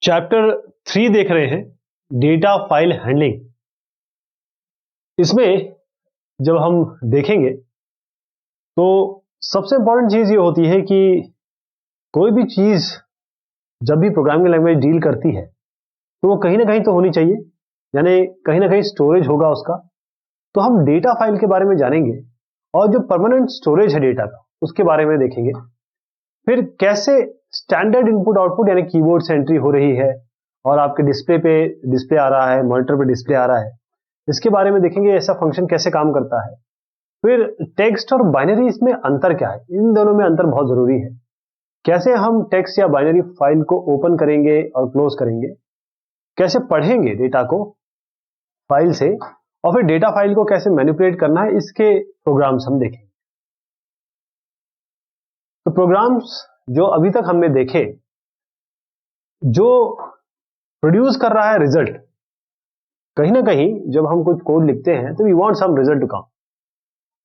Chapter 3 देख रहे हैं, डेटा फाइल हैंडलिंग। इसमें जब हम देखेंगे तो सबसे इंपॉर्टेंट चीज ये होती है कि कोई भी चीज जब भी प्रोग्रामिंग लैंग्वेज डील करती है तो वो कहीं ना कहीं तो होनी चाहिए, यानी कहीं ना कहीं स्टोरेज होगा उसका। तो हम डेटा फाइल के बारे में जानेंगे और जो परमानेंट स्टोरेज है डेटा का उसके बारे में देखेंगे। फिर कैसे स्टैंडर्ड इनपुट आउटपुट यानी कीबोर्ड से एंट्री हो रही है और आपके डिस्प्ले आ रहा है, मॉनिटर पे डिस्प्ले आ रहा है, इसके बारे में देखेंगे। ऐसा फंक्शन कैसे काम करता है। फिर टेक्स्ट और बाइनरी, इसमें अंतर क्या है, इन दोनों में अंतर बहुत जरूरी है। कैसे हम टेक्स्ट या बाइनरी फाइल को ओपन करेंगे और क्लोज करेंगे, कैसे पढ़ेंगे डेटा को फाइल से, और फिर डेटा फाइल को कैसे मैनिपुलेट करना है, इसके प्रोग्राम्स हम देखेंगे। तो प्रोग्राम्स जो अभी तक हमने देखे, जो प्रोड्यूस कर रहा है रिजल्ट, कहीं ना कहीं जब हम कुछ कोड लिखते हैं तो we want some result to come,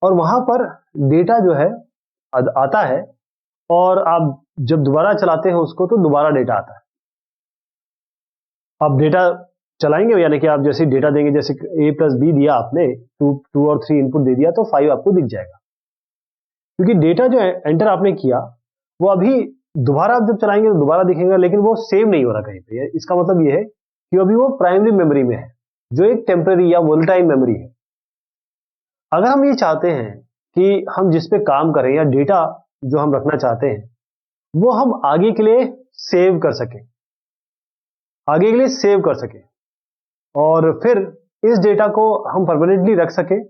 और वहां पर डेटा जो है आता है और आप जब दोबारा चलाते हैं उसको तो दोबारा डेटा आता है। आप डेटा चलाएंगे यानी कि आप जैसे डेटा देंगे, जैसे a+b दिया आपने, 2 और 3 इनपुट दे दिया तो 5 आपको दिख जाएगा, क्योंकि डेटा जो एंटर आपने किया वो अभी दोबारा आप जब चलाएंगे तो दोबारा दिखेगा, लेकिन वो सेव नहीं हो रहा कहीं पे। इसका मतलब ये है कि अभी वो प्राइमरी मेमोरी में है, जो एक टेम्पररी या वोलेटाइल मेमोरी है। अगर हम ये चाहते हैं कि हम जिस पे काम करें या डेटा जो हम रखना चाहते हैं वो हम आगे के लिए सेव कर सकें, और फिर इस डेटा को हम परमानेंटली रख सकें।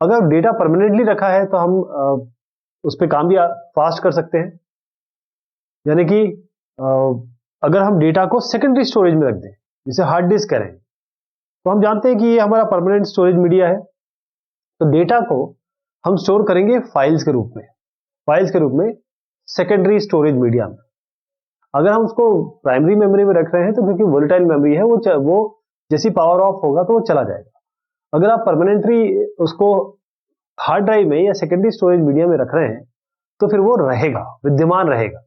अगर डेटा परमानेंटली रखा है तो हम उस पर काम भी फास्ट कर सकते हैं। यानी कि अगर हम डेटा को सेकेंडरी स्टोरेज में रख दें, जिसे हार्ड डिस्क करें, तो हम जानते हैं कि ये हमारा परमानेंट स्टोरेज मीडिया है। तो डेटा को हम स्टोर करेंगे फाइल्स के रूप में सेकेंडरी स्टोरेज मीडिया में। अगर हम उसको प्राइमरी मेमोरी में रख रहे हैं तो क्योंकि वोलेटाइल मेमोरी है, वो जैसी पावर ऑफ होगा तो वो चला जाएगा। अगर आप परमानेंटली उसको हार्ड ड्राइव में या सेकेंडरी स्टोरेज मीडिया में रख रहे हैं तो फिर वो रहेगा, विद्यमान रहेगा,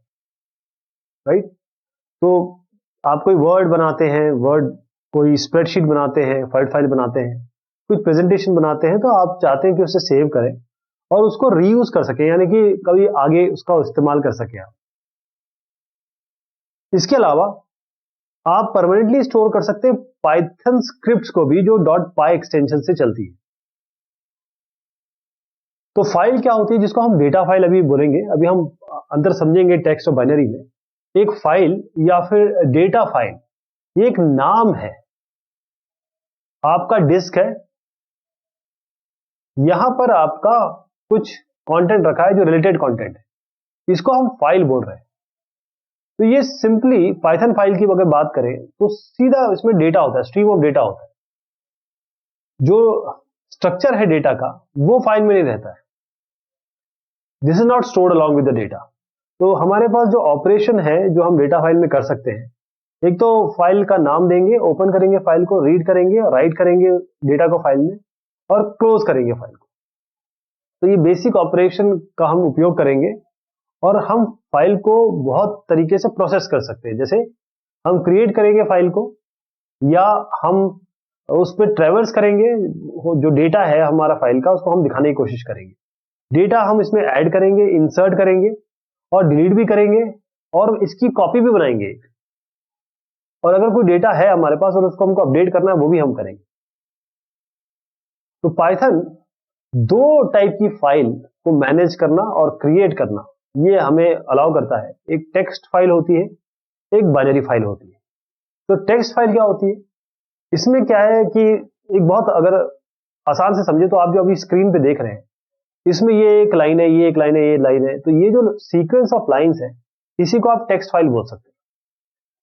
राइट। तो आप कोई वर्ड बनाते हैं, कोई स्प्रेडशीट बनाते हैं, फाइल बनाते हैं, कुछ प्रेजेंटेशन बनाते हैं, तो आप चाहते हैं कि उसे सेव करें और उसको रीयूज कर सकें, यानी कि कभी आगे उसका इस्तेमाल कर सकें आप। इसके अलावा आप परमानेंटली स्टोर कर सकते हैं पाइथन स्क्रिप्ट्स को भी, जो .py एक्सटेंशन से चलती है। तो फाइल क्या होती है, जिसको हम डेटा फाइल अभी बोलेंगे, अभी हम अंतर समझेंगे टेक्स्ट और बाइनरी में। एक फाइल या फिर डेटा फाइल, ये एक नाम है। आपका डिस्क है, यहां पर आपका कुछ कंटेंट रखा है जो रिलेटेड कंटेंट है, इसको हम फाइल बोल रहे हैं। तो ये सिंपली पाइथन फाइल की अगर बात करें तो सीधा इसमें डेटा होता है, स्ट्रीम ऑफ डेटा होता है। जो स्ट्रक्चर है डेटा का वो फाइल में नहीं रहता है, this is not stored along with the data. तो हमारे पास जो ऑपरेशन है जो हम डेटा फाइल में कर सकते हैं, एक तो फाइल का नाम देंगे, ओपन करेंगे फाइल को, रीड करेंगे, राइट करेंगे डेटा को फाइल में, और क्लोज करेंगे फाइल को। तो ये बेसिक ऑपरेशन का हम उपयोग करेंगे और हम फाइल को बहुत तरीके से प्रोसेस कर सकते हैं। जैसे हम क्रिएट करेंगे फाइल को, या हम उस पर ट्रेवर्स करेंगे, जो डेटा है हमारा फाइल का उसको हम दिखाने की कोशिश करेंगे। डेटा हम इसमें ऐड करेंगे, इंसर्ट करेंगे और डिलीट भी करेंगे, और इसकी कॉपी भी बनाएंगे। और अगर कोई डेटा है हमारे पास और उसको हमको अपडेट करना है, वो भी हम करेंगे। तो पाइथन 2 टाइप की फाइल को मैनेज करना और क्रिएट करना, ये हमें अलाउ करता है। एक टेक्स्ट फाइल होती है, एक बाइनरी फाइल होती है। तो टेक्स्ट फाइल क्या होती है, इसमें क्या है कि एक बहुत, अगर आसान से समझे तो आप जो अभी स्क्रीन पे देख रहे हैं, इसमें ये एक लाइन है, ये एक लाइन है, ये लाइन है, तो ये जो सीक्वेंस ऑफ लाइंस है, इसी को आप टेक्स्ट फाइल बोल सकते हैं।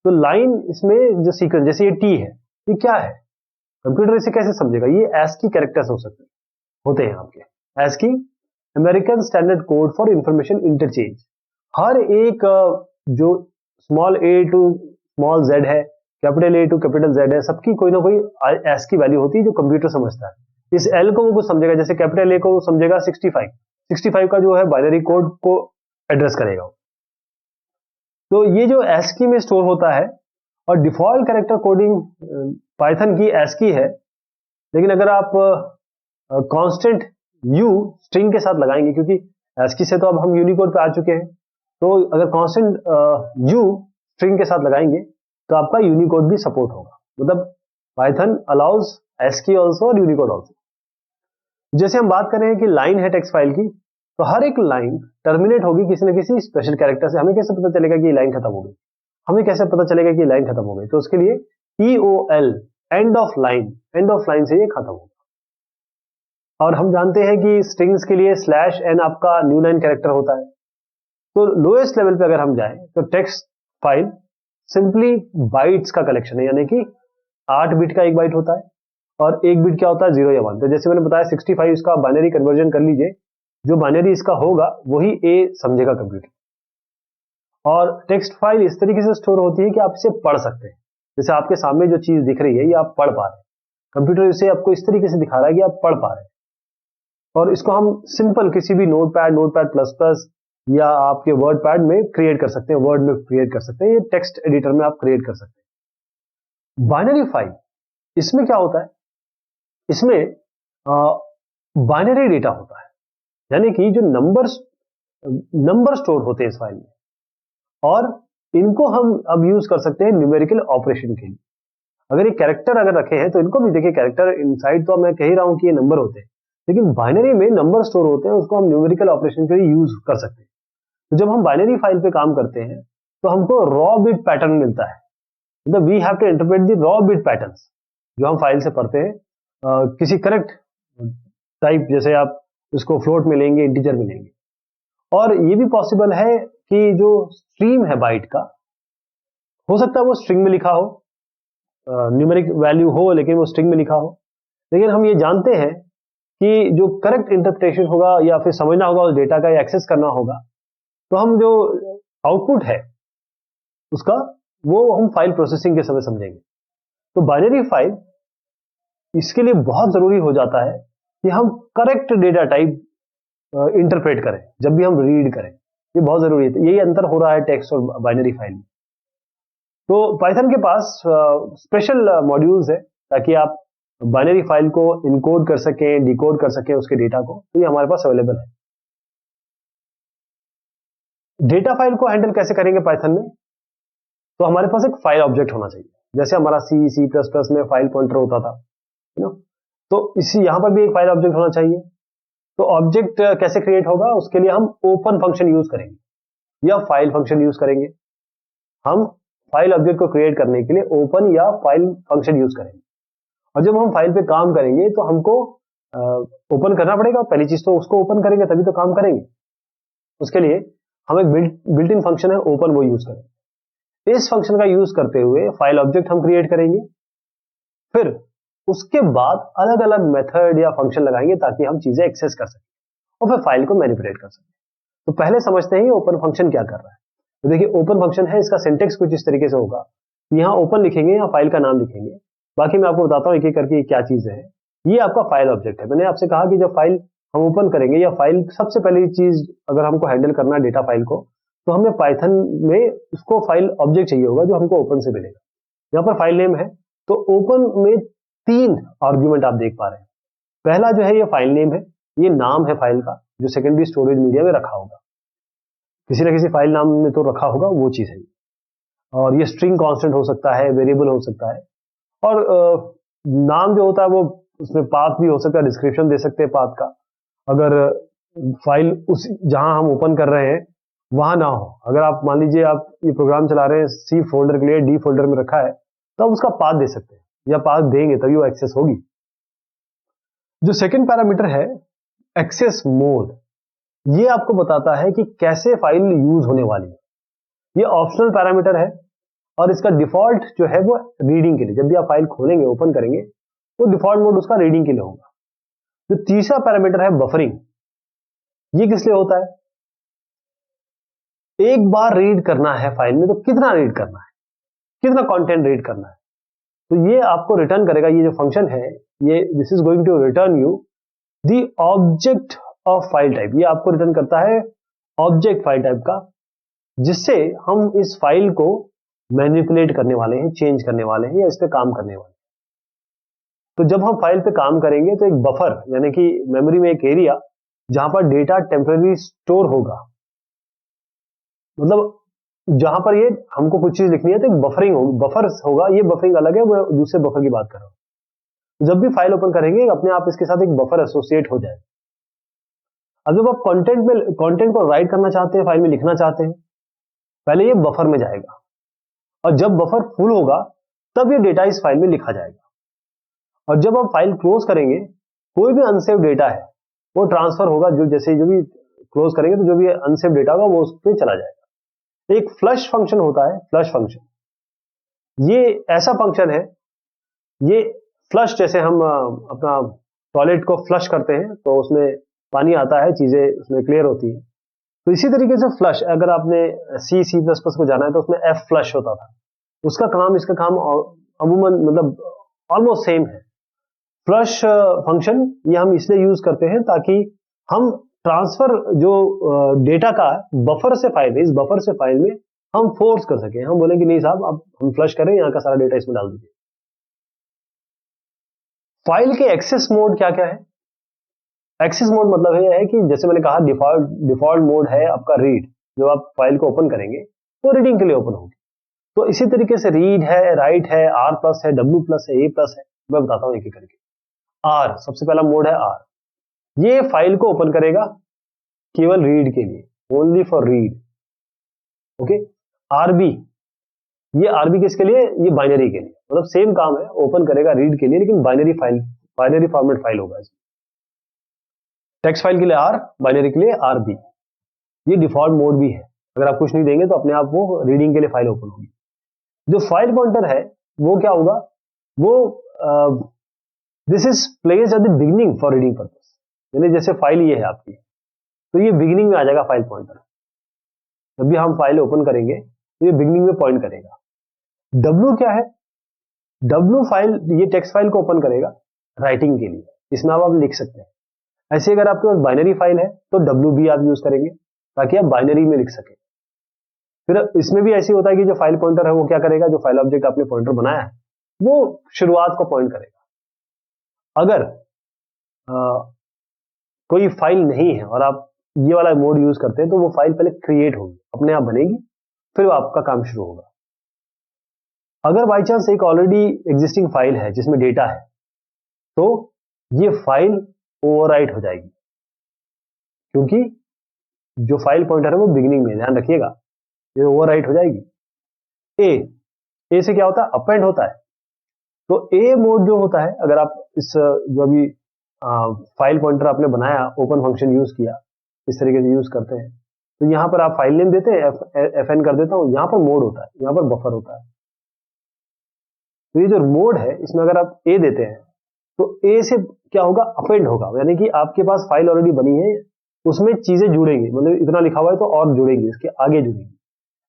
तो लाइन, इसमें जो सीक्वेंस, जैसे ये टी है, ये क्या है, कंप्यूटर इसे कैसे समझेगा, ये ASCII कैरेक्टर्स होते हैं आपके। ASCII, American standard code for information interchange. हर एक जो small a to small z है, capital A to capital Z है, सबकी कोई ना कोई ASCII वैल्यू होती है जो कंप्यूटर समझता है। इस L को वो कुछ समझेगा, जैसे कैपिटल A को वो समझेगा 65 का जो है बाइनरी कोड को एड्रेस करेगा। तो ये जो ASCII में स्टोर होता है, और डिफॉल्ट कैरेक्टर कोडिंग पाइथन की ASCII है, लेकिन अगर आप कांस्टेंट u स्ट्रिंग के साथ लगाएंगे, क्योंकि ASCII से तो अब हम यूनिकोड पे आ चुके हैं, तो अगर कांस्टेंट u स्ट्रिंग के साथ लगाएंगे तो आपका यूनिकोड भी सपोर्ट होगा। मतलब पाइथन अलाउज ASCII ऑल्सो और यूनिकोड ऑल्सो। जैसे हम बात कर रहे हैं कि लाइन है टेक्स्ट फाइल की, तो हर एक लाइन टर्मिनेट होगी किसी न किसी स्पेशल कैरेक्टर से। हमें कैसे पता चलेगा कि ये लाइन खत्म हो गई? हमें कैसे पता चलेगा कि लाइन खत्म हो गई? तो उसके लिए EOL, एंड ऑफ लाइन से ये खत्म होगा। और हम जानते हैं कि स्ट्रिंग्स के लिए /n आपका न्यू लाइन कैरेक्टर होता है। तो लोएस्ट लेवल पे अगर हम जाएं तो टेक्स्ट फाइल सिंपली बाइट्स का कलेक्शन है, यानी कि 8 बिट का एक बाइट होता है और एक बिट क्या होता है 0 या 1। तो जैसे मैंने बताया 65 इसका बाइनरी कन्वर्जन कर लीजिए, जो बाइनरी इसका होगा वही A समझेगा कंप्यूटर। और टेक्स्ट फाइल इस तरीके से स्टोर होती है कि आप इसे पढ़ सकते हैं। जैसे आपके सामने जो चीज दिख रही है ये आप पढ़ पा रहे हैं, कंप्यूटर इसे आपको इस तरीके से दिखा रहा है कि आप पढ़ पा रहे हैं। और इसको हम सिंपल किसी भी नोटपैड प्लस या आपके वर्ड पैड में क्रिएट कर सकते हैं, वर्ड में क्रिएट कर सकते हैं, ये टेक्स्ट एडिटर में आप क्रिएट कर सकते हैं। बाइनरी फाइल, इसमें क्या होता है? इसमें बाइनरी डेटा होता है, यानी कि जो नंबर स्टोर होते हैं इस फाइल में, और इनको हम अब यूज कर सकते हैं न्यूमेरिकल ऑपरेशन के लिए। अगर ये कैरेक्टर अगर रखे हैं तो इनको भी देखिए, कैरेक्टर इनसाइड तो मैं कह ही रहा हूं कि ये नंबर होते हैं, लेकिन बाइनरी में नंबर स्टोर होते हैं, उसको हम न्यूमेरिकल ऑपरेशन के लिए यूज कर सकते हैं। तो जब हम बाइनरी फाइल पे काम करते हैं तो हमको रॉ बिट पैटर्न मिलता है। मतलब we have to interpret the raw bit patterns जो हम फाइल से पढ़ते हैं, किसी करेक्ट टाइप, जैसे आप इसको फ्लोट में लेंगे, इंटीजर में लेंगे। और ये भी पॉसिबल है कि जो स्ट्रीम है बाइट का, हो सकता है वो स्ट्रिंग में लिखा हो, न्यूमेरिक वैल्यू हो लेकिन वो स्ट्रिंग में लिखा हो, लेकिन हम ये जानते हैं कि जो करेक्ट इंटरप्रिटेशन होगा या फिर समझना होगा उस डेटा का या एक्सेस करना होगा, तो हम जो आउटपुट है उसका वो हम फाइल प्रोसेसिंग के समय समझेंगे। तो बाइनरी फाइल इसके लिए बहुत जरूरी हो जाता है कि हम करेक्ट डेटा टाइप इंटरप्रेट करें जब भी हम रीड करें, ये बहुत जरूरी है। यही अंतर हो रहा है टेक्स्ट और बाइनरी फाइल में। तो पाइथन के पास स्पेशल मॉड्यूल्स है ताकि आप बाइनरी फाइल को इनकोड कर सकें, डिकोड कर सकें उसके डेटा को, तो ये हमारे पास अवेलेबल है। डेटा फाइल को हैंडल कैसे करेंगे पाइथन में? तो हमारे पास एक फाइल ऑब्जेक्ट होना चाहिए, जैसे हमारा C++ में फाइल पॉइंटर होता था, तो इसी यहां पर भी एक फाइल ऑब्जेक्ट होना चाहिए। तो ऑब्जेक्ट कैसे क्रिएट होगा? उसके लिए हम ओपन फंक्शन यूज करेंगे या फाइल फंक्शन यूज करेंगे। हम फाइल ऑब्जेक्ट को क्रिएट करने के लिए ओपन या फाइल फंक्शन यूज करेंगे। और जब हम फाइल पे काम करेंगे तो हमको ओपन करना पड़ेगा, पहली चीज तो उसको ओपन करेंगे तभी तो काम करेंगे। उसके लिए हम एक बिल्ट इन फंक्शन है ओपन, वो यूज करेंगे। इस फंक्शन का यूज करते हुए फाइल ऑब्जेक्ट हम क्रिएट करेंगे, फिर उसके बाद अलग अलग मेथड या फंक्शन लगाएंगे ताकि हम चीजें एक्सेस कर सकें और फिर फाइल को मैनिपुलेट कर सकें। तो पहले समझते हैं ओपन फंक्शन क्या कर रहा है। तो देखिए ओपन फंक्शन है, इसका सिंटेक्स कुछ इस तरीके से होगा, यहाँ ओपन लिखेंगे या फाइल का नाम लिखेंगे, बाकी मैं आपको बताता हूँ एक एक करके क्या चीजें हैं। ये आपका फाइल ऑब्जेक्ट है। मैंने आपसे कहा कि जब फाइल हम ओपन करेंगे या फाइल, सबसे पहली चीज अगर हमको हैंडल करना है डेटा फाइल को, तो हमें पाइथन में उसको फाइल ऑब्जेक्ट चाहिए होगा जो हमको ओपन से मिलेगा। यहाँ पर फाइल नेम है, तो ओपन में 3 आर्ग्यूमेंट आप देख पा रहे हैं। पहला जो है ये फाइल नेम है, ये नाम है फाइल का जो सेकेंडरी स्टोरेज मीडिया में रखा होगा, किसी ना किसी फाइल नाम में तो रखा होगा, वो चीज है। और ये स्ट्रिंग कांस्टेंट हो सकता है, वेरिएबल हो सकता है, और नाम जो होता है वो उसमें पाथ भी हो सकता है, डिस्क्रिप्शन दे सकते हैं पाथ का। अगर फाइल उस जहां हम ओपन कर रहे हैं वहां ना हो, अगर आप मान लीजिए आप ये प्रोग्राम चला रहे हैं C फोल्डर के लिए D फोल्डर में रखा है, तो आप उसका पाथ दे सकते हैं या पाथ देंगे तभी वो एक्सेस होगी। जो सेकंड पैरामीटर है एक्सेस मोड, ये आपको बताता है कि कैसे फाइल यूज होने वाली है। ये ऑप्शनल पैरामीटर है और इसका डिफॉल्ट जो है वो रीडिंग के लिए, जब भी आप फाइल खोलेंगे ओपन करेंगे तो डिफॉल्ट मोड उसका रीडिंग के लिए होगा। जो तीसरा पैरामीटर है बफरिंग, ये किस लिए होता है? एक बार रीड करना है फाइल में तो कितना रीड करना है, कितना कंटेंट रीड करना है, तो ये आपको रिटर्न करेगा। ये जो फंक्शन है ये this is going to return you the object of file type. ये आपको रिटर्न करता है ऑब्जेक्ट फाइल टाइप का, जिससे हम इस फाइल को मैनिपुलेट करने वाले हैं, चेंज करने वाले हैं या इस पे काम करने वाले हैं। तो जब हम फाइल पे काम करेंगे तो एक बफर यानी कि मेमोरी में एक एरिया जहां पर डेटा टेम्पररी स्टोर होगा, मतलब जहां पर ये हमको कुछ चीज लिखनी है तो एक बफरिंग होगी, बफर होगा। ये बफरिंग अलग है, वो दूसरे बफर की बात कर रहा हूं। जब भी फाइल ओपन करेंगे अपने आप इसके साथ एक बफर एसोसिएट हो जाए। अब जब आप कंटेंट को राइट करना चाहते हैं, फाइल में लिखना चाहते हैं, पहले ये बफर में जाएगा और जब बफर फुल होगा तब ये डेटा इस फाइल में लिखा जाएगा। और जब आप फाइल क्लोज करेंगे, कोई भी अनसेव डेटा है वो ट्रांसफर होगा, जो भी क्लोज करेंगे तो जो भी अनसेव डेटा होगा वो उस पर चला जाएगा। एक फ्लश फंक्शन होता है, फ्लश फंक्शन ये ऐसा फंक्शन है, ये फ्लश जैसे हम अपना टॉयलेट को फ्लश करते हैं तो उसमें पानी आता है, चीजें उसमें क्लियर होती है, तो इसी तरीके से फ्लश, अगर आपने सी प्लस प्लस को जाना है तो उसमें एफ फ्लश होता था। उसका काम इसका काम अमूमन मतलब ऑलमोस्ट सेम है। फ्लश फंक्शन ये हम इसलिए यूज करते हैं ताकि हम ट्रांसफर जो डेटा का बफर से फाइल, इस बफर से फाइल में हम फोर्स कर सकें। हम बोले कि नहीं साहब अब हम फ्लश करें, यहाँ का सारा डेटा इसमें डाल दीजिए। फाइल के एक्सेस मोड क्या क्या है? एक्सेस मोड मतलब ये है कि जैसे मैंने कहा डिफॉल्ट मोड है आपका रीड। जब आप फाइल को ओपन करेंगे तो रीडिंग के लिए ओपन होगी। तो इसी तरीके से रीड है, राइट है, आर प्लस है, डब्ल्यू प्लस है, ए प्लस है। मैं बताता हूं एक एक करके। आर सबसे पहला मोड है आर, ये फाइल को ओपन करेगा केवल रीड के लिए, only for read. Okay. RB, ये आरबी किसके लिए? ये बाइनरी के लिए, मतलब सेम काम है, ओपन करेगा रीड के लिए लेकिन binary file, binary format file होगा इसमें। टेक्स्ट फाइल के लिए आर, बाइनरी के लिए आरबी। ये डिफॉल्ट मोड भी है, अगर आप कुछ नहीं देंगे तो अपने आप वो रीडिंग के लिए फाइल ओपन होगी। जो फाइल पॉइंटर है वो क्या होगा? वो this is placed at the beginning for reading purpose, यानी जैसे फाइल ये है आपकी तो ये बिगिनिंग में आ जाएगा फाइल पॉइंटर। जब भी हम फाइल ओपन करेंगे तो ये बिगिनिंग में पॉइंट करेगा। डब्ल्यू क्या है? डब्ल्यू फाइल, ये टेक्स्ट फाइल को ओपन करेगा राइटिंग के लिए, इसमें आप लिख सकते हैं। ऐसे अगर आपके पास बाइनरी फाइल है तो डब्ल्यू भी आप यूज करेंगे ताकि आप बाइनरी में लिख सकें। फिर इसमें भी ऐसे होता है कि जो फाइल पॉइंटर है वो क्या करेगा, जो फाइल ऑब्जेक्ट आपने पॉइंटर बनाया है वो शुरुआत को पॉइंट करेगा। अगर कोई फाइल नहीं है और आप ये वाला मोड यूज करते हैं तो वो फाइल पहले क्रिएट होगी, अपने आप बनेगी, फिर आपका काम शुरू होगा। अगर बाई चांस एक ऑलरेडी एग्जिस्टिंग फाइल है जिसमें डेटा है तो ये फाइल ओवरराइट हो जाएगी, क्योंकि जो फाइल पॉइंटर है वो बिगिनिंग में, ध्यान रखिएगा, ये ओवरराइट हो जाएगी। ए से क्या होता है? अपेंड होता है। तो ए मोड जो होता है, अगर आप इस जो अभी फाइल पॉइंटर आपने बनाया, ओपन फंक्शन यूज किया, इस तरीके से यूज करते हैं, तो यहां पर आप फाइल नेम देते हैं, एफ एन कर देता हूं, यहां पर मोड होता है, यहां पर बफर होता है। तो ये जो मोड है इसमें अगर आप ए देते हैं तो ए से क्या होगा? अपेंड होगा, यानी कि आपके पास फाइल ऑलरेडी बनी है, उसमें चीजें जुड़ेंगी, मतलब इतना लिखा हुआ है तो और जुड़ेंगी, इसके आगे जुड़ेंगी।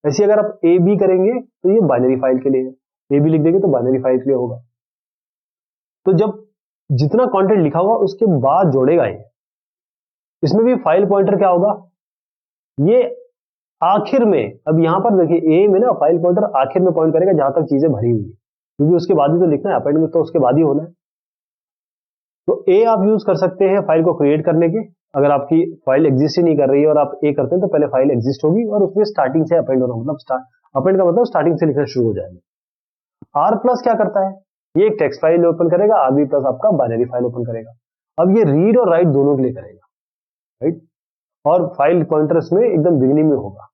ऐसे अगर आप ए बी करेंगे तो ये बाइनरी फाइल के लिए है, ए बी लिख देंगे तो बाइनरी फाइल के लिए होगा। तो जब जितना कंटेंट लिखा हुआ उसके बाद जोड़ेगा ये, इसमें भी फाइल पॉइंटर क्या होगा? ये आखिर में, अब यहां पर देखिए ए में ना फाइल पॉइंटर आखिर में पॉइंट करेगा जहां तक चीजें भरी हुई है, क्योंकि उसके बाद ही तो लिखना है, अपेंड में तो उसके बाद ही होना है। तो ए आप यूज कर सकते हैं फाइल को क्रिएट करने के। अगर आपकी फाइल एग्जिस्ट ही नहीं कर रही है और आप ए करते हैं तो पहले फाइल एग्जिस्ट होगी और उसमें स्टार्टिंग से अपेंड होना, मतलब अपेंड का मतलब स्टार्टिंग से लिखना शुरू हो जाएगा। आर प्लस क्या करता है? ये एक टेक्स्ट फाइल ओपन करेगा, आर बी प्लस आपका बाइनरी फाइल ओपन करेगा। अब ये रीड और राइट दोनों के लिए करेगा, राइट। और फाइल पॉइंटर इसमें एकदम बिगिनिंग में होगा,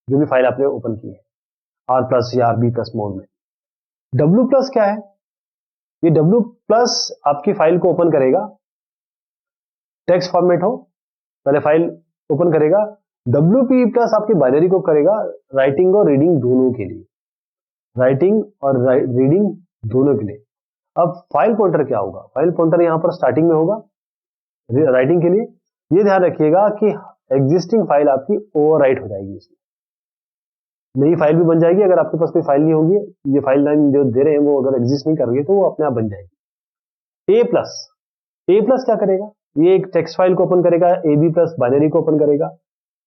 जो भी फाइल आपने ओपन की है, आर प्लस या आर बी प्लस मोड में। डब्ल्यू प्लस क्या है? ये डब्ल्यू प्लस आपकी फाइल को ओपन करेगा, टेक्स्ट फॉर्मेट हो, पहले फाइल ओपन करेगा। डब्ल्यू पी प्लस आपकी बाइनरी को करेगा राइटिंग और रीडिंग दोनों के लिए, राइटिंग और रीडिंग दोनों के लिए। अब फाइल पॉइंटर क्या होगा? फाइल पॉइंटर यहां पर स्टार्टिंग में होगा राइटिंग के लिए। ये ध्यान रखिएगा कि एग्जिस्टिंग फाइल आपकी ओवरराइट हो जाएगी, इसमें नई फाइल भी बन जाएगी। अगर आपके पास कोई फाइल नहीं होगी, ये फाइल लाइन जो दे रहे हैं वो अगर एग्जिस्ट नहीं कर रही है तो वो अपने आप बन जाएगी। ए प्लस क्या करेगा? ये एक टेक्स्ट फाइल को ओपन करेगा, ए बी प्लस बाइनरी को ओपन करेगा,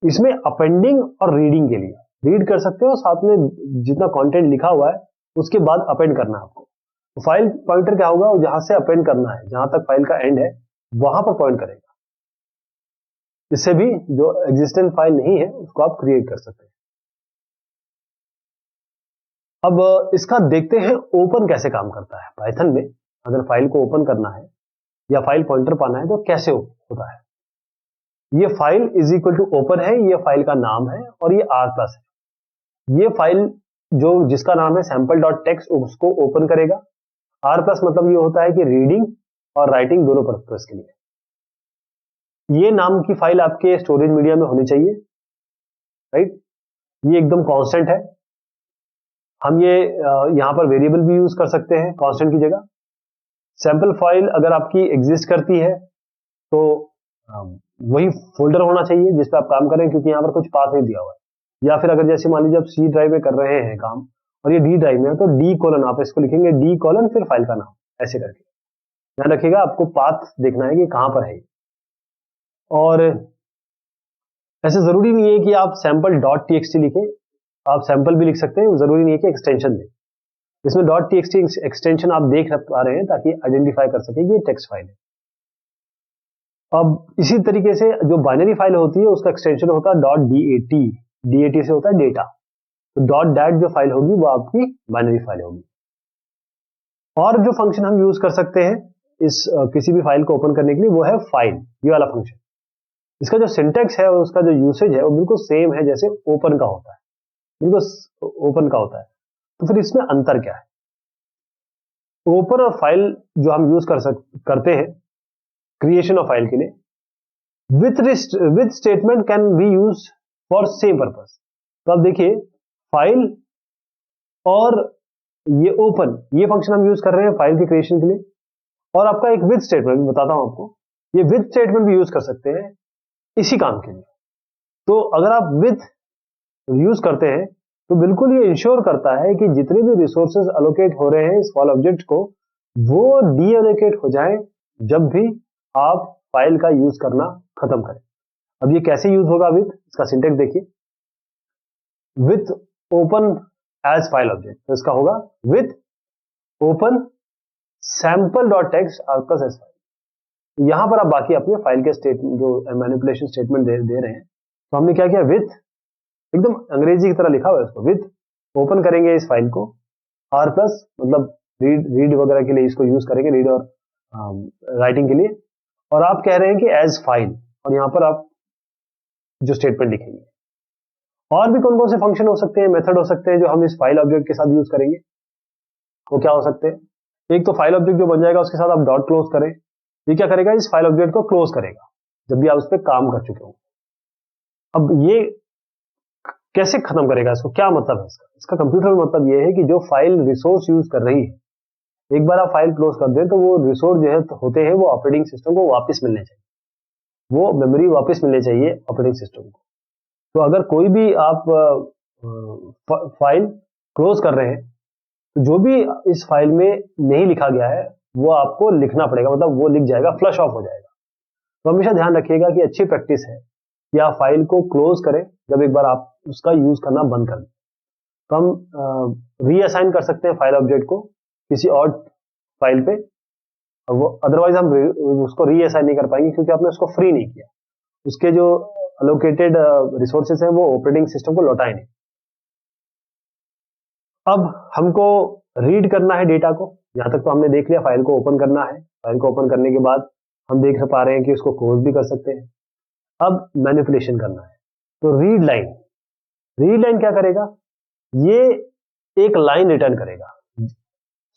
इसमें अपेंडिंग और रीडिंग के लिए। रीड कर सकते हो, साथ में जितना कंटेंट लिखा हुआ है उसके बाद अपेंड करना है आपको। तो फाइल पॉइंटर क्या होगा, जहां से अपेंड करना है, जहां तक फाइल का एंड है वहां पर पॉइंट करेगा। इससे भी जो एग्जिस्टेंट फाइल नहीं है उसको आप क्रिएट कर सकते हैं। अब इसका देखते हैं ओपन कैसे काम करता है। पाइथन में अगर फाइल को ओपन करना है या फाइल पॉइंटर पाना है तो कैसे होता है। ये file is equal to open है, ये फाइल का नाम है, और ये r प्लस है। ये फाइल जो जिसका नाम है सैंपल डॉट टेक्स्ट उसको ओपन करेगा। r प्लस मतलब ये होता है कि रीडिंग और राइटिंग दोनों पर्पस के लिए। ये नाम की फाइल आपके स्टोरेज मीडिया में होनी चाहिए, राइट। ये एकदम कांस्टेंट है। हम ये यहां पर वेरिएबल भी यूज कर सकते हैं कांस्टेंट की जगह। सैंपल फाइल अगर आपकी एग्जिस्ट करती है तो वही फोल्डर होना चाहिए जिस पे आप काम करें, क्योंकि यहाँ पर कुछ पाथ नहीं दिया हुआ है। या फिर अगर जैसे मान लीजिए आप सी ड्राइव में कर रहे हैं काम और ये डी ड्राइव में है तो डी कॉलन आप इसको लिखेंगे, डी कॉलन फिर फाइल का नाम, ऐसे करके। ध्यान रखिएगा आपको पाथ देखना है कि कहां पर है। और ऐसे जरूरी नहीं है कि आप सैंपल डॉट टीएक्सटी लिखें, आप सैंपल भी लिख सकते हैं, जरूरी नहीं है कि एक्सटेंशन दें। इसमें डॉट टीएक्सटी एक्सटेंशन आप देख पा रहे हैं ताकि आइडेंटिफाई कर सके कि ये टेक्स्ट फाइल है। अब इसी तरीके से जो बाइनरी फाइल होती है उसका एक्सटेंशन होता है डॉट डीएटी। डीएटी से होता है डेटा, तो डॉट डैट जो फाइल होगी वो आपकी बाइनरी फाइल होगी। और जो फंक्शन हम यूज कर सकते हैं इस किसी भी फाइल को ओपन करने के लिए वो है फाइल, ये वाला फंक्शन। इसका जो सिंटेक्स है और उसका जो यूसेज है वो बिल्कुल सेम है जैसे ओपन का होता है, बिल्कुल ओपन का होता है। तो फिर इसमें अंतर क्या है। ओपन और फाइल जो हम यूज करते हैं क्रिएशन ऑफ फाइल के लिए, with statement can be use for same purpose. तो अब देखिए फाइल और ये ओपन, ये फंक्शन हम यूज कर रहे हैं फाइल के क्रिएशन के लिए, और आपका एक विथ स्टेटमेंट बताता हूं आपको, ये विथ स्टेटमेंट भी यूज कर सकते हैं इसी काम के लिए। तो अगर आप विथ यूज करते हैं तो बिल्कुल ये इंश्योर करता है कि जितने भी रिसोर्सेज अलोकेट हो रहे हैं इस फाइल ऑब्जेक्ट को वो डी एलोकेट हो जाए जब भी आप फाइल का यूज करना खत्म करें। अब ये कैसे यूज होगा विथ, इसका सिंटेक्स देखिए। With open as file object, तो इसका होगा with open sample dot text R plus S file. यहां पर आप बाकी अपने फाइल के स्टेटमेंट जो मैनिपुलेशन स्टेटमेंट दे रहे हैं, तो हमने क्या किया, विथ एकदम अंग्रेजी की तरह लिखा हुआ है उसको, विथ ओपन करेंगे इस फाइल को, आर प्लस मतलब रीड वगैरह के लिए इसको यूज करेंगे, रीड और राइटिंग के लिए। और आप कह रहे हैं कि एज फाइल, और यहां पर आप जो स्टेटमेंट लिखेंगे। और भी कौन कौन से फंक्शन हो सकते हैं, मेथड हो सकते हैं जो हम इस फाइल ऑब्जेक्ट के साथ यूज करेंगे, वो क्या हो सकते हैं। एक तो फाइल ऑब्जेक्ट जो बन जाएगा उसके साथ आप डॉट क्लोज करें, ये क्या करेगा, इस फाइल ऑब्जेक्ट को क्लोज करेगा जब भी आप उस पर काम कर चुके हो। अब ये कैसे खत्म करेगा, इसको क्या मतलब है इसका कंप्यूटर में मतलब ये है कि जो फाइल रिसोर्स यूज कर रही है, एक बार आप फाइल क्लोज कर दें तो वो रिसोर्स जो है होते हैं वो ऑपरेटिंग सिस्टम को वापस मिलने चाहिए, वो मेमोरी वापस मिलने चाहिए ऑपरेटिंग सिस्टम को। तो अगर कोई भी आप फाइल क्लोज कर रहे हैं तो जो भी इस फाइल में नहीं लिखा गया है वो आपको लिखना पड़ेगा, मतलब वो लिख जाएगा, फ्लश ऑफ हो जाएगा। तो हमेशा ध्यान रखिएगा कि अच्छी प्रैक्टिस है कि आप फाइल को क्लोज करें जब एक बार आप उसका यूज करना बंद कर दें। तो हम रीअसाइन कर सकते हैं फाइल ऑब्जेक्ट को किसी और फाइल पे, वो अदरवाइज हम उसको रीअसाइन नहीं कर पाएंगे क्योंकि आपने उसको फ्री नहीं किया, उसके जो अलोकेटेड रिसोर्सेज हैं वो ऑपरेटिंग सिस्टम को लौटाए नहीं। अब हमको रीड करना है डेटा को, यहां तक तो हमने देख लिया, फाइल को ओपन करना है। फाइल को ओपन करने के बाद हम देख पा रहे हैं कि उसको क्लोज भी कर सकते हैं। अब मैनिपुलेशन करना है, तो रीड लाइन क्या करेगा, ये एक लाइन रिटर्न करेगा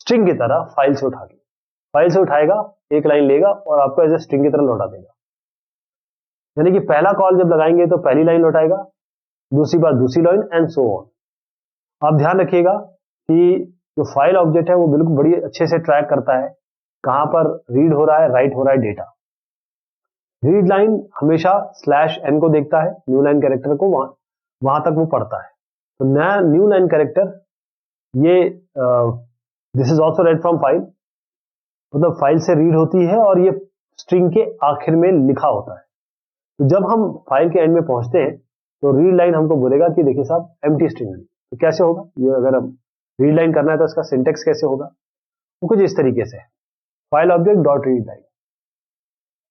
स्ट्रिंग की तरह, फाइल से उठाएगा, एक लाइन लेगा और आपको एज ए स्ट्रिंग की तरह लौटा देगा। यानी कि पहला कॉल जब लगाएंगे तो पहली लाइन लौटाएगा, दूसरी बार दूसरी लाइन, एंड सो ऑन। आप ध्यान रखिएगा कि जो फाइल ऑब्जेक्ट है वो बिल्कुल बड़ी अच्छे से ट्रैक करता है कहां पर रीड हो रहा है, राइट हो रहा है डेटा। रीड लाइन हमेशा /n को देखता है, न्यू लाइन कैरेक्टर को, वहां तक वो पढ़ता है। तो नया न्यू लाइन कैरेक्टर ये this is also red from file, मतलब फाइल से रीड होती है और ये स्ट्रिंग के आखिर में लिखा होता है। तो जब हम फाइल के एंड में पहुंचते हैं तो रीड लाइन हमको बोलेगा कि देखिए साहब एम्प्टी स्ट्रिंग। तो कैसे होगा ये, अगर हम रीड लाइन करना है तो इसका सिंटेक्स कैसे होगा, वो कुछ इस तरीके से, file object dot read line.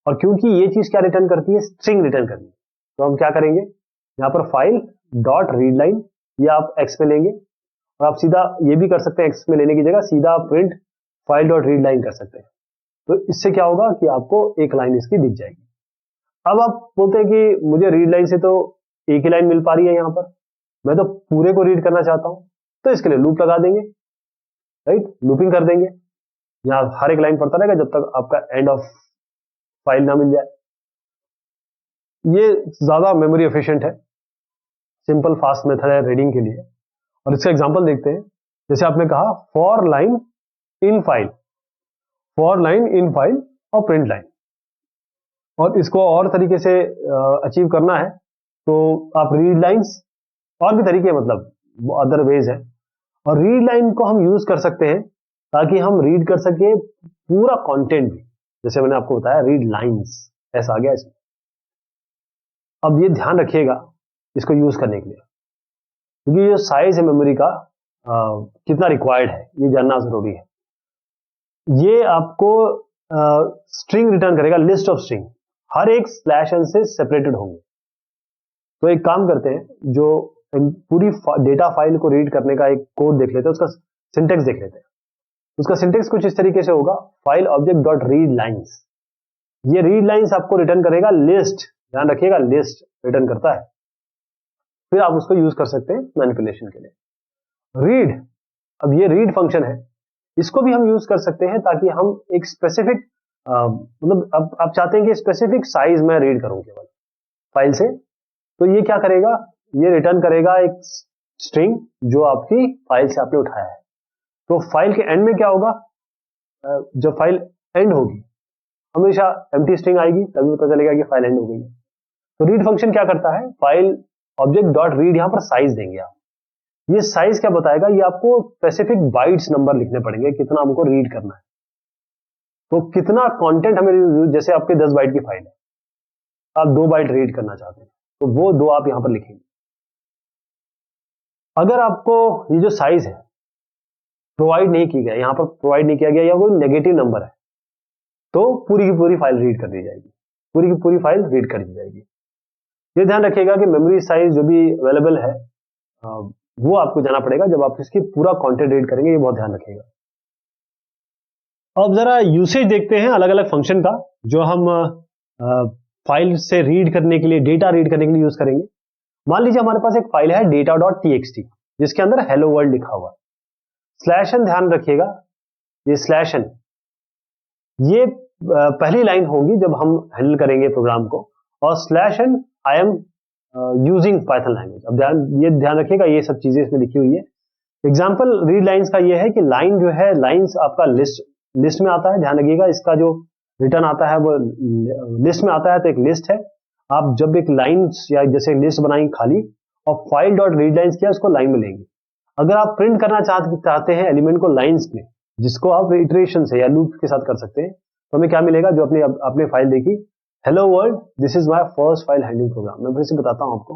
और क्योंकि ये चीज क्या रिटर्न करती है, स्ट्रिंग रिटर्न करती है, तो हम क्या करेंगे, यहाँ पर फाइल डॉट रीड लाइन, ये आप एक्स में लेंगे, और आप सीधा ये भी कर सकते हैं, एक्स में लेने की जगह सीधा आप print file dot read line कर सकते हैं। तो इससे क्या होगा कि आपको एक लाइन इसकी दिख जाएगी। अब आप बोलते हैं कि मुझे रीड लाइन से तो एक ही लाइन मिल पा रही है, यहाँ पर मैं तो पूरे को रीड करना चाहता हूं, तो इसके लिए लूप लगा देंगे, राइट, लूपिंग कर देंगे, यहाँ हर एक लाइन पढ़ता रहेगा जब तक आपका एंड ऑफ फाइल ना मिल जाए। ये ज्यादा मेमोरी एफिशिएंट है, सिंपल फास्ट मेथड है रीडिंग के लिए। और इसका एग्जांपल देखते हैं, जैसे आपने कहा for line in file, for line in file और प्रिंट लाइन, और इसको और तरीके से अचीव करना है तो आप रीड लाइंस, और भी तरीके मतलब अदर वेज है, और रीड लाइन को हम यूज कर सकते हैं ताकि हम रीड कर सके पूरा कंटेंट भी, जैसे मैंने आपको बताया रीड लाइंस ऐसा आ गया इसमें। अब ये ध्यान रखिएगा इसको यूज करने के लिए, क्योंकि ये साइज है मेमोरी का कितना रिक्वायर्ड है ये जानना जरूरी है। ये आपको स्ट्रिंग रिटर्न करेगा, लिस्ट ऑफ स्ट्रिंग, हर एक स्लैश एन से सेपरेटेड होंगे। तो एक काम करते हैं, जो पूरी डेटा फाइल को रीड करने का एक कोड देख लेते हैं, उसका सिंटेक्स देख लेते हैं। उसका सिंटेक्स कुछ इस तरीके से होगा, file object dot read lines. ये रीड लाइंस आपको रिटर्न करेगा लिस्ट, ध्यान रखिएगा लिस्ट रिटर्न करता है, फिर आप उसको यूज कर सकते हैं मैनिपुलेशन के लिए। रीड, अब ये रीड फंक्शन है, इसको भी हम यूज कर सकते हैं ताकि हम एक स्पेसिफिक मतलब अब आप चाहते हैं कि स्पेसिफिक साइज में रीड करूं केवल फाइल से, तो ये क्या करेगा, ये रिटर्न करेगा एक स्ट्रिंग जो आपकी फाइल से आपने उठाया है। तो फाइल के एंड में क्या होगा, जब फाइल एंड होगी हमेशा एम्प्टी स्ट्रिंग आएगी, तभी पता चलेगा कि फाइल एंड हो गई है। तो रीड फंक्शन क्या करता है, फाइल ऑब्जेक्ट डॉट रीड, यहां पर साइज देंगे आप, ये साइज क्या बताएगा, ये आपको स्पेसिफिक बाइट्स नंबर लिखने पड़ेंगे, कितना हमको रीड करना है। तो कितना कंटेंट हमें, जैसे आपके 10 बाइट की फाइल है, आप 2 बाइट रीड करना चाहते हैं, तो वो 2 आप यहां पर लिखेंगे। अगर आपको ये जो साइज है प्रोवाइड नहीं की गया, यहां पर प्रोवाइड नहीं किया गया, या कोई नेगेटिव नंबर है, तो पूरी की पूरी फाइल रीड कर दी जाएगी, पूरी की पूरी फाइल रीड कर दी जाएगी। ये ध्यान रखिएगा कि मेमोरी साइज जो भी अवेलेबल है वो आपको जाना पड़ेगा जब आप इसकी पूरा कंटेंट रीड करेंगे, ये बहुत ध्यान रखिएगा। अब जरा यूसेज देखते हैं अलग अलग फंक्शन का, जो हम फाइल से रीड करने के लिए, डेटा रीड करने के लिए यूज करेंगे। मान लीजिए हमारे पास एक फाइल है डेटा डॉट टीएक्सटी, जिसके अंदर हेलो वर्ल्ड लिखा हुआ है। स्लैश एन, ध्यान रखिएगा ये स्लैश एन, ये पहली लाइन होगी जब हम हैंडल करेंगे प्रोग्राम को, और slash N I am using Python language. अब ये ध्यान रखिएगा, ये सब चीजें इसमें लिखी हुई है। एग्जाम्पल रीड लाइंस का ये है कि लाइन जो है, लाइंस आपका लिस्ट में आता है, ध्यान रखिएगा इसका जो रिटर्न आता है वो लिस्ट में आता है, तो एक लिस्ट है। आप जब एक लाइन या जैसे लिस्ट बनाएंगे खाली और फाइल डॉट रीड लाइंस किया, उसको लाइन में लेंगे। अगर आप प्रिंट करना चाहते हैं एलिमेंट को लाइंस में, जिसको आप इटरेशन से या लूप के साथ कर सकते हैं, तो हमें क्या मिलेगा, जो अपने फाइल देखी, hello world this is my first file handling program. मैं फिर से बताता हूं आपको,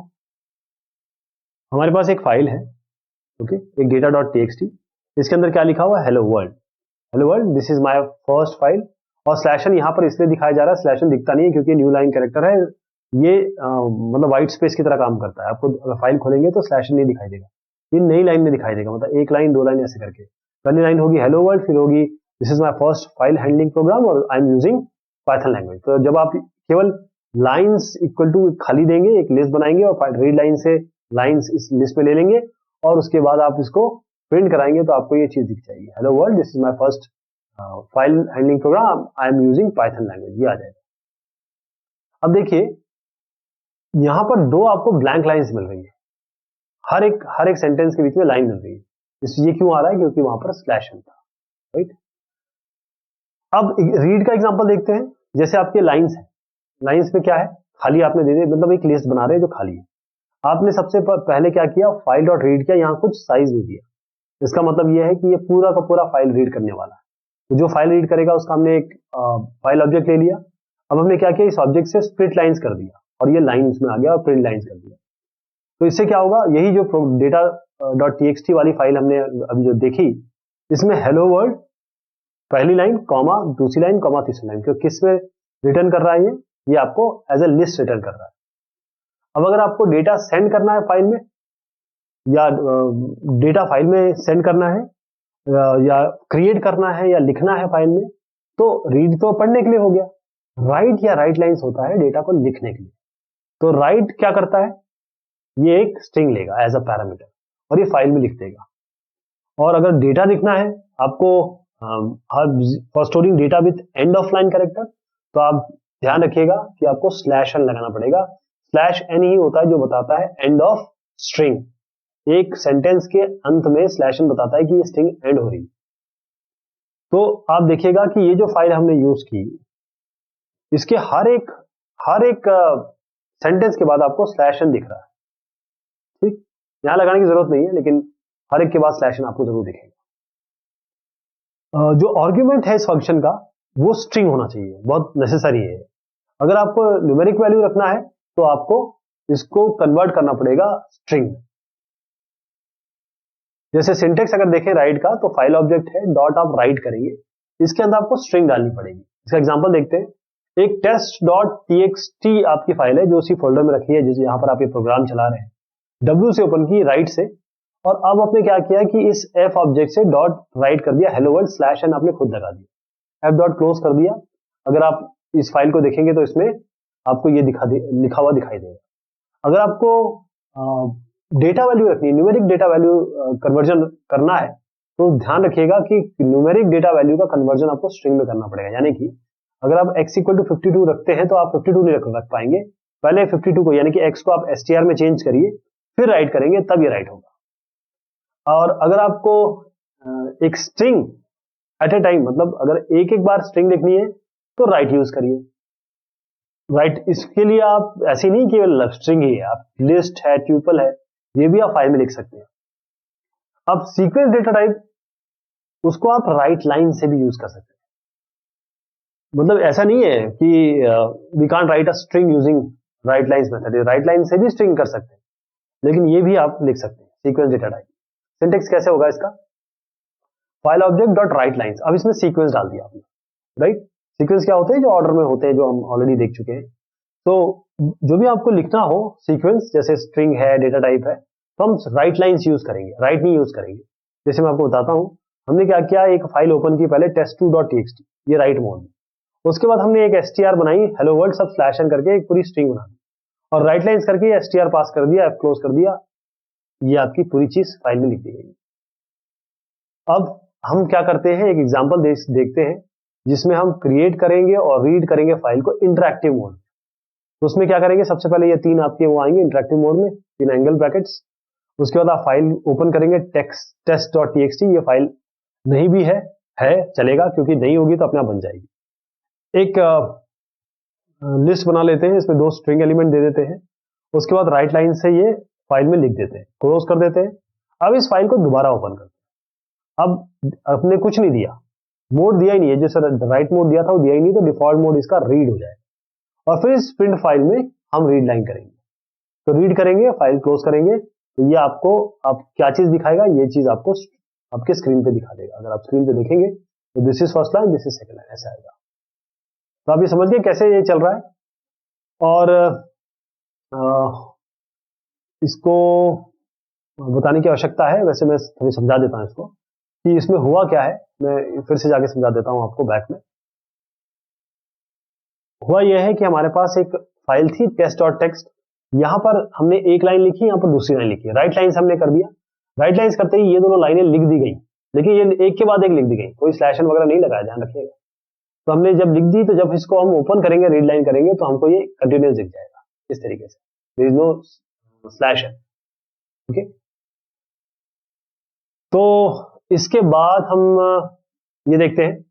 हमारे पास एक फाइल है, ओके, एक डेटा डॉट टीएक्सटी, इसके अंदर क्या लिखा हुआ है, hello world this is my first file, और स्लैश एन यहां पर इसलिए दिखाया जा रहा है, स्लैश एन दिखता नहीं है क्योंकि न्यू लाइन कैरेक्टर है, ये मतलब व्हाइट स्पेस की तरह काम करता है। आपको अगर फाइल खोलेंगे तो स्लैश एन नहीं दिखाई देगा, ये नई लाइन में दिखाई देगा, मतलब एक लाइन 2 लाइन ऐसे करके। पहली लाइन होगी हेलो वर्ल्ड, फिर होगी this is my first file handling program और I am using Python language. तो जब आप केवल लाइंस इक्वल टू खाली देंगे, एक लिस्ट बनाएंगे और रीड लाइन से लाइंस इस लिस्ट में ले लेंगे, और उसके बाद आप इसको प्रिंट कराएंगे तो आपको ये चीज दिख जाएगी, hello world this is my first file handling program I am using Python language, ये आ जाएगा। अब देखिए यहां पर 2 आपको ब्लैंक लाइंस मिल रही है, हर एक सेंटेंस के बीच में लाइन मिल रही है। ये क्यों आ रहा है, क्योंकि वहां पर स्लैश था, राइट। अब रीड का एग्जांपल देखते हैं। जैसे आपके लाइंस है, लाइंस में क्या है, खाली आपने दे दिया, मतलब एक लिस्ट बना रहे हैं जो खाली है। आपने सबसे पहले क्या किया, फाइल डॉट रीड किया, यहां कुछ साइज दे दिया। इसका मतलब यह है कि ये पूरा का पूरा फाइल रीड करने वाला है। तो जो फाइल रीड करेगा उसका हमने एक फाइल ऑब्जेक्ट ले लिया। अब हमने क्या किया, इस ऑब्जेक्ट से स्प्लिट लाइंस कर दिया और ये लाइंस में आ गया और प्रिंट लाइंस कर दिया। तो इससे क्या होगा, यही जो डेटा डॉट टीएक्सटी वाली फाइल हमने अभी जो देखी, इसमें हेलो वर्ल्ड पहली लाइन कॉमा दूसरी लाइन कॉमा तीसरी लाइन, क्योंकि किस में रिटर्न कर रहा है ये आपको एज ए लिस्ट रिटर्न कर रहा है। अब अगर आपको डेटा सेंड करना है फाइल में, या डेटा फाइल में सेंड करना है, या क्रिएट करना है या लिखना है फाइल में, तो रीड तो पढ़ने के लिए हो गया, राइट या राइट लाइंस होता है डेटा को लिखने के लिए। तो राइट क्या करता है, ये एक स्ट्रिंग लेगा एज अ पैरामीटर और ये फाइल में लिख देगा। और अगर डेटा लिखना है आपको for storing data with end of line character, तो आप ध्यान रखिएगा कि आपको स्लैश एन लगाना पड़ेगा। स्लैश एन ही होता है जो बताता है एंड ऑफ स्ट्रिंग। एक सेंटेंस के अंत में स्लैश एन बताता है कि ये स्ट्रिंग एंड हो रही है। तो आप देखिएगा कि ये जो फाइल हमने यूज की, इसके हर एक सेंटेंस के बाद आपको स्लैश एन दिख रहा है। ठीक, यहां लगाने की जरूरत नहीं है, लेकिन हर एक के बाद स्लैश एन आपको जरूर दिखेगा। जो आर्ग्यूमेंट है इस फंक्शन का वो स्ट्रिंग होना चाहिए, बहुत नेसेसरी है। अगर आपको न्यूमेरिक वैल्यू रखना है तो आपको इसको कन्वर्ट करना पड़ेगा स्ट्रिंग। जैसे सिंटेक्स अगर देखें राइट का, तो फाइल ऑब्जेक्ट है, डॉट आप राइट करेंगे, इसके अंदर आपको स्ट्रिंग डालनी पड़ेगी। इसका एग्जांपल देखते हैं। एक test.txt आपकी फाइल है जो उसी फोल्डर में रखी है जिस यहाँ पर आप ये प्रोग्राम चला रहे हैं। W से ओपन की, राइट से, और अब आपने क्या किया कि इस f ऑब्जेक्ट से डॉट राइट कर दिया, हेलो वर्ल्ड स्लैश एन आपने खुद लगा दिया, f डॉट क्लोज कर दिया। अगर आप इस फाइल को देखेंगे तो इसमें आपको ये लिखा हुआ दिखाई देगा। अगर आपको डेटा वैल्यू रखनी है, न्यूमेरिक डेटा वैल्यू कन्वर्जन करना है, तो ध्यान रखिएगा कि न्यूमेरिक डेटा वैल्यू का कन्वर्जन आपको स्ट्रिंग में करना पड़ेगा। यानी कि अगर आप x इक्वल टू 52 रखते हैं तो आप 52 नहीं रख पाएंगे, पहले 52 को यानी कि x को आप str में चेंज करिए, फिर राइट करेंगे, तब ये राइट होगा। और अगर आपको एक स्ट्रिंग एट ए टाइम, मतलब अगर एक एक बार स्ट्रिंग लिखनी है तो राइट यूज करिए। राइट इसके लिए आप ऐसी नहीं कि स्ट्रिंग ही है, आप लिस्ट है, ट्यूपल है, ये भी आप फाइल में लिख सकते हैं। अब सीक्वेंस डेटा टाइप, उसको आप राइट लाइन से भी यूज कर सकते हैं। मतलब ऐसा नहीं है कि we can't write a string using write lines method, write line से भी स्ट्रिंग कर सकते हैं, लेकिन ये भी आप लिख सकते हैं सीक्वेंस डेटा टाइप। सिंटेक्स कैसे होगा इसका, file object dot right lines. अब इसमें सीक्वेंस डाल दिया आपने, राइट। सीक्वेंस क्या होते हैं, जो ऑर्डर में होते हैं, जो हम ऑलरेडी देख चुके हैं। तो जो भी आपको लिखना हो सीक्वेंस, जैसे स्ट्रिंग है, डेटा टाइप है, तो हम राइट लाइंस यूज करेंगे, राइट नहीं यूज करेंगे। जैसे मैं आपको बताता हूं, हमने क्या किया, एक फाइल ओपन की पहले test2.txt, ये राइट मोड में। उसके बाद हमने एक str बनाई, हेलो वर्ल्ड सब स्लैश एन करके एक पूरी स्ट्रिंग बना दी, और राइट लाइंस करके str पास कर दिया, f क्लोज कर दिया, ये आपकी पूरी चीज फाइल में लिख दी गई। अब हम क्या करते हैं, एक एग्जांपल देखते हैं जिसमें हम क्रिएट करेंगे और रीड करेंगे फाइल को इंटरैक्टिव मोड। तो उसमें क्या करेंगे, सबसे पहले ये तीन आपके वो आएंगे इंटरैक्टिव मोड में, तीन एंगल ब्रैकेट्स। उसके बाद आप फाइल ओपन करेंगे test.txt, ये फाइल नहीं भी है चलेगा, क्योंकि नहीं होगी तो अपने आप बन जाएगी। एक लिस्ट बना लेते हैं, इसमें 2 स्ट्रिंग एलिमेंट दे देते हैं। उसके बाद राइट लाइन से ये फाइल में लिख देते हैं, क्लोज कर देते हैं। अब इस फाइल को दोबारा ओपन करते हैं। अब आपने कुछ नहीं दिया, मोड दिया ही नहीं है, जैसे राइट मोड दिया था वो दिया ही नहीं, तो डिफॉल्ट मोड इसका रीड हो जाएगा। और फिर इस प्रिंट फाइल में हम रीड लाइन करेंगे, तो रीड करेंगे, फाइल क्लोज करेंगे, तो ये आपको आप क्या चीज दिखाएगा, ये चीज आपको आपके स्क्रीन पे दिखा देगा। अगर आप स्क्रीन पे देखेंगे तो this is first line, this is second line, ऐसा आएगा। तो आप ये समझ गए कैसे ये चल रहा है। और इसको बताने की आवश्यकता है, वैसे मैं थोड़ी समझा देता हूं इसको कि इसमें हुआ क्या है। मैं फिर से जाके समझा देता हूं आपको बैक में। हुआ यह है कि हमारे पास एक फाइल थी test.txt, यहां पर हमने एक लाइन लिखी, यहां पर दूसरी लाइन लिखी, राइट लाइन से हमने कर दिया। राइट लाइन करते ही ये दोनों लाइनें लिख दी गई, लेकिन ये एक के बाद एक लिख दी गई, कोई स्लैश एन वगैरह नहीं लगाया, ध्यान रखिएगा। तो हमने जब लिख दी, तो जब इसको हम ओपन करेंगे, रीड लाइन करेंगे, तो हमको ये कंटिन्यूअस दिख जाएगा इस तरीके से, there is no slash N. Okay, तो इसके बाद हम ये देखते हैं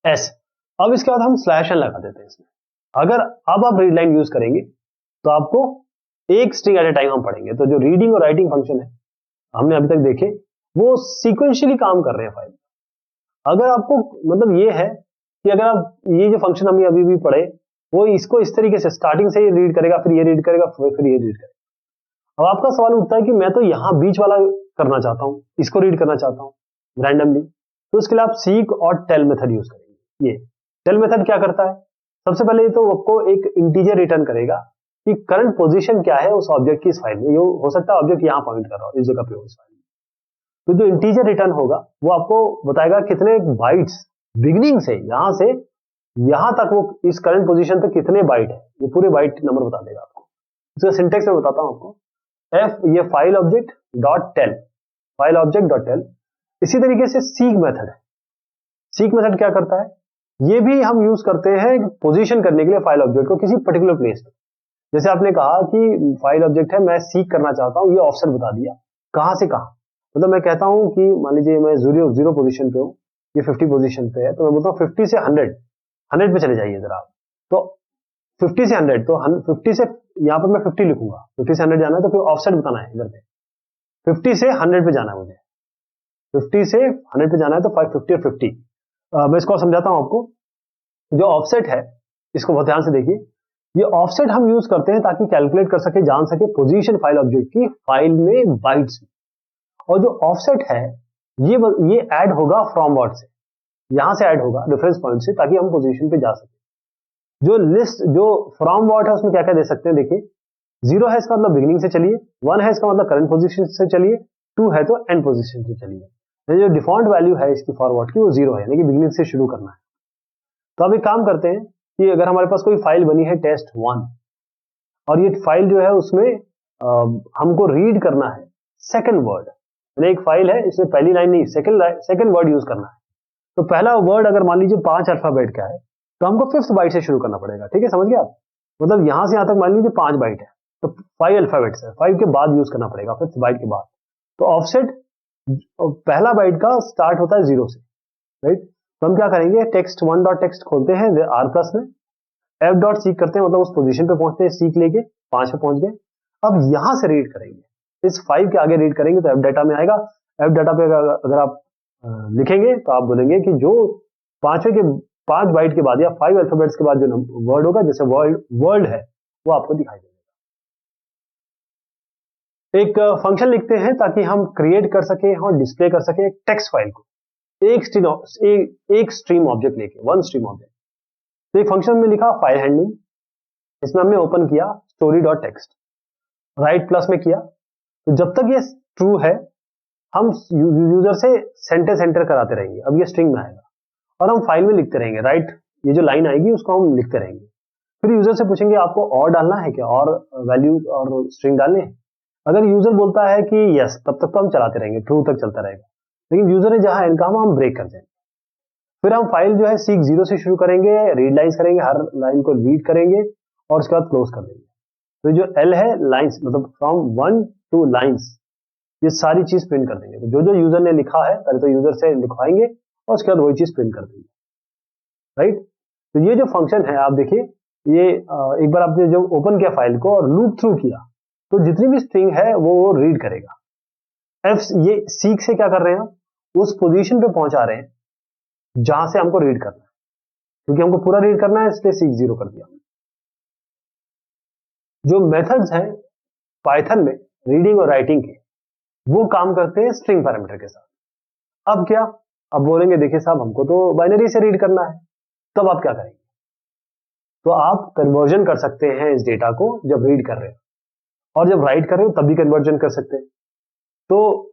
एस। अब इसके बाद हम स्लैश एन लगा देते हैं इसमें। अगर अब आप रीड लाइन यूज करेंगे तो आपको एक स्ट्रिंग एट ए टाइम हम पढ़ेंगे। तो जो रीडिंग और राइटिंग फंक्शन है हमने अभी तक देखे, वो सीक्वेंशियली काम कर रहे हैं फाइल। अगर आपको मतलब ये है कि अगर आप ये जो फंक्शन हमने अभी भी पढ़े, वो इसको इस तरीके से स्टार्टिंग से ये रीड करेगा, फिर ये रीड करेगा, फिर ये रीड करेगा। अब आपका सवाल उठता है कि मैं तो यहाँ बीच वाला करना चाहता हूँ, इसको रीड करना चाहता हूँ रैंडमली, तो उसके लिए आप सीक और टेल मेथड यूज करेंगे। ये टेल मेथड क्या करता है, सबसे पहले तो आपको एक इंटीजर रिटर्न करेगा कि करंट पोजीशन क्या है उस ऑब्जेक्ट की इस फाइल में। ये हो सकता है ऑब्जेक्ट यहाँ पॉइंट कर रहा हो, इस जगह पे हो इस फाइल में, तो जो इंटीजर रिटर्न होगा वो आपको बताएगा कितने बाइट्स बिगिनिंग से यहां तक वो इस करंट पोजीशन तक कितने बाइट है, ये पूरे बाइट नंबर बता देगा आपको। इसका सिंटेक्स मैं बताता हूं आपको। एफ ये file object dot tell, file object dot tell. इसी तरीके से सीक मेथड है। सीक मेथड क्या करता है, ये भी हम यूज करते हैं पोजीशन करने के लिए फाइल ऑब्जेक्ट को किसी पर्टिकुलर प्लेस पे। जैसे आपने कहा कि फाइल ऑब्जेक्ट है, मैं सीक करना चाहता हूं, ये ऑफसेट बता दिया कहां से कहां। मतलब मैं कहता हूं कि मान लीजिए मैं जीरो पोजीशन पे हूं, ये 50 पोजीशन पे है, तो मैं बोलता हूं 50 से 100 पे चले जाइए जरा। तो 50 से 100, तो 50 से यहाँ पर मैं 50 लिखूंगा, 50 से 100 जाना है तो फिर ऑफसेट बताना है इधर पे, 50 से 100 पे जाना है मुझे, 50 से 100 पे जाना है तो 550 और 50। मैं इसको समझाता हूं आपको। जो ऑफसेट है इसको बहुत ध्यान से देखिए, ये ऑफसेट हम यूज करते हैं ताकि कैलकुलेट कर सके, जान सके पोजीशन फाइल ऑब्जेक्ट की फाइल में बाइट्स। और जो ऑफसेट है ये ऐड होगा फ्रॉम वर्ड से, यहां से ऐड होगा रेफरेंस पॉइंट से, ताकि हम पोजीशन पे जा सके। जो लिस्ट जो फ्रॉम वर्ड है उसमें क्या क्या दे सकते हैं, देखिए 0 है इसका मतलब बिगिनिंग से चलिए, 1 है इसका मतलब करंट पोजीशन से चलिए, 2 है तो एंड पोजीशन से चलिए। जो डिफॉल्ट वैल्यू है इसकी फॉरवर्ड की वो 0 है, यानी कि बिगिनिंग से शुरू करना है। तो अब एक काम करते हैं कि अगर हमारे पास कोई फाइल बनी है test1, और ये फाइल जो है उसमें हमको रीड करना है सेकंड वर्ड, यानी एक फाइल है इसमें पहली लाइन नहीं सेकंड वर्ड यूज करना है। तो पहला वर्ड अगर मान लीजिए 5 अल्फाबेट का है तो हमको 5th बाइट से शुरू करना पड़ेगा। ठीक है, समझ गए आप? मतलब यहां से यहां तक मान लीजिए 5 बाइट है तो 5 अल्फाबेट्स है, 5 के बाद यूज करना पड़ेगा, 5th बाइट के बाद। तो ऑफसेट पहला बाइट का स्टार्ट होता है 0 से, राइट? तो हम क्या करेंगे, text1 डॉट टेक्स्ट खोलते हैं आर प्लस में, एफ डॉट सीक करते हैं, मतलब उस पोजीशन पे पहुंचते हैं, सीक लेके 5 पे पहुंच गए। अब यहां से रीड करेंगे, इस 5 के आगे रीड करेंगे तो एफ डाटा में आएगा। एफ डाटा पे अगर आप लिखेंगे तो आप बोलेंगे कि जो 5 बाइट के बाद या 5 अल्फाबेट्स के बाद जो वर्ड होगा, जैसे वर्ल्ड है, वो आपको दिखाई देगा। एक फंक्शन लिखते हैं ताकि हम क्रिएट कर सके और डिस्प्ले कर सके एक टेक्स्ट फाइल को, एक स्ट्रीम ऑब्जेक्ट लेके, वन स्ट्रीम ऑब्जेक्ट। तो एक फंक्शन में लिखा फाइल हैंडलिंग, इसमें हमने ओपन किया story dot text, right plus में किया। तो जब तक ये ट्रू है हम यूजर से सेंटेंस एंटर कराते रहेंगे। अब ये स्ट्रिंग में आएगा और हम फाइल में लिखते रहेंगे, राइट, ये जो लाइन आएगी उसको हम लिखते रहेंगे। फिर यूजर से पूछेंगे आपको और डालना है क्या, और वैल्यू और स्ट्रिंग डालने हैं। अगर यूजर बोलता है कि यस, तब तक तो हम चलाते रहेंगे, ट्रू तक चलता रहेगा। लेकिन यूजर ने जहां एंड कहा हम ब्रेक कर जाएंगे। फिर हम फाइल जो है सीक 0 से शुरू करेंगे, रीड लाइन्स करेंगे, हर लाइन को रीड करेंगे और उसके बाद क्लोज कर देंगे। तो जो एल है लाइन्स, मतलब फ्रॉम 1 टू लाइन्स, ये सारी चीज प्रिंट कर देंगे। तो जो जो यूजर ने लिखा है पहले तो यूजर से लिखवाएंगे और उसके बाद वही चीज प्रिंट कर देंगे, राइट। तो ये जो फंक्शन है आप देखिए, ये एक बार आपने जब ओपन किया फाइल को और लूप थ्रू किया तो जितनी भी स्ट्रिंग है वो रीड करेगा। एफ ये सीक से क्या कर रहे हैं, उस पोजीशन पे पहुंचा रहे हैं जहां से हमको रीड करना है, क्योंकि हमको पूरा रीड करना है इसलिए सीक 0 कर दिया। जो मेथड्स हैं पाइथन में रीडिंग और राइटिंग के, वो काम करते हैं स्ट्रिंग पैरामीटर के साथ। अब क्या, अब बोलेंगे देखिए साहब हमको तो बाइनरी से रीड करना है, तब आप क्या करेंगे? तो आप कन्वर्जन कर सकते हैं इस डेटा को जब रीड कर रहे हो, और जब राइट कर रहे हो तब भी कन्वर्जन कर सकते हैं। तो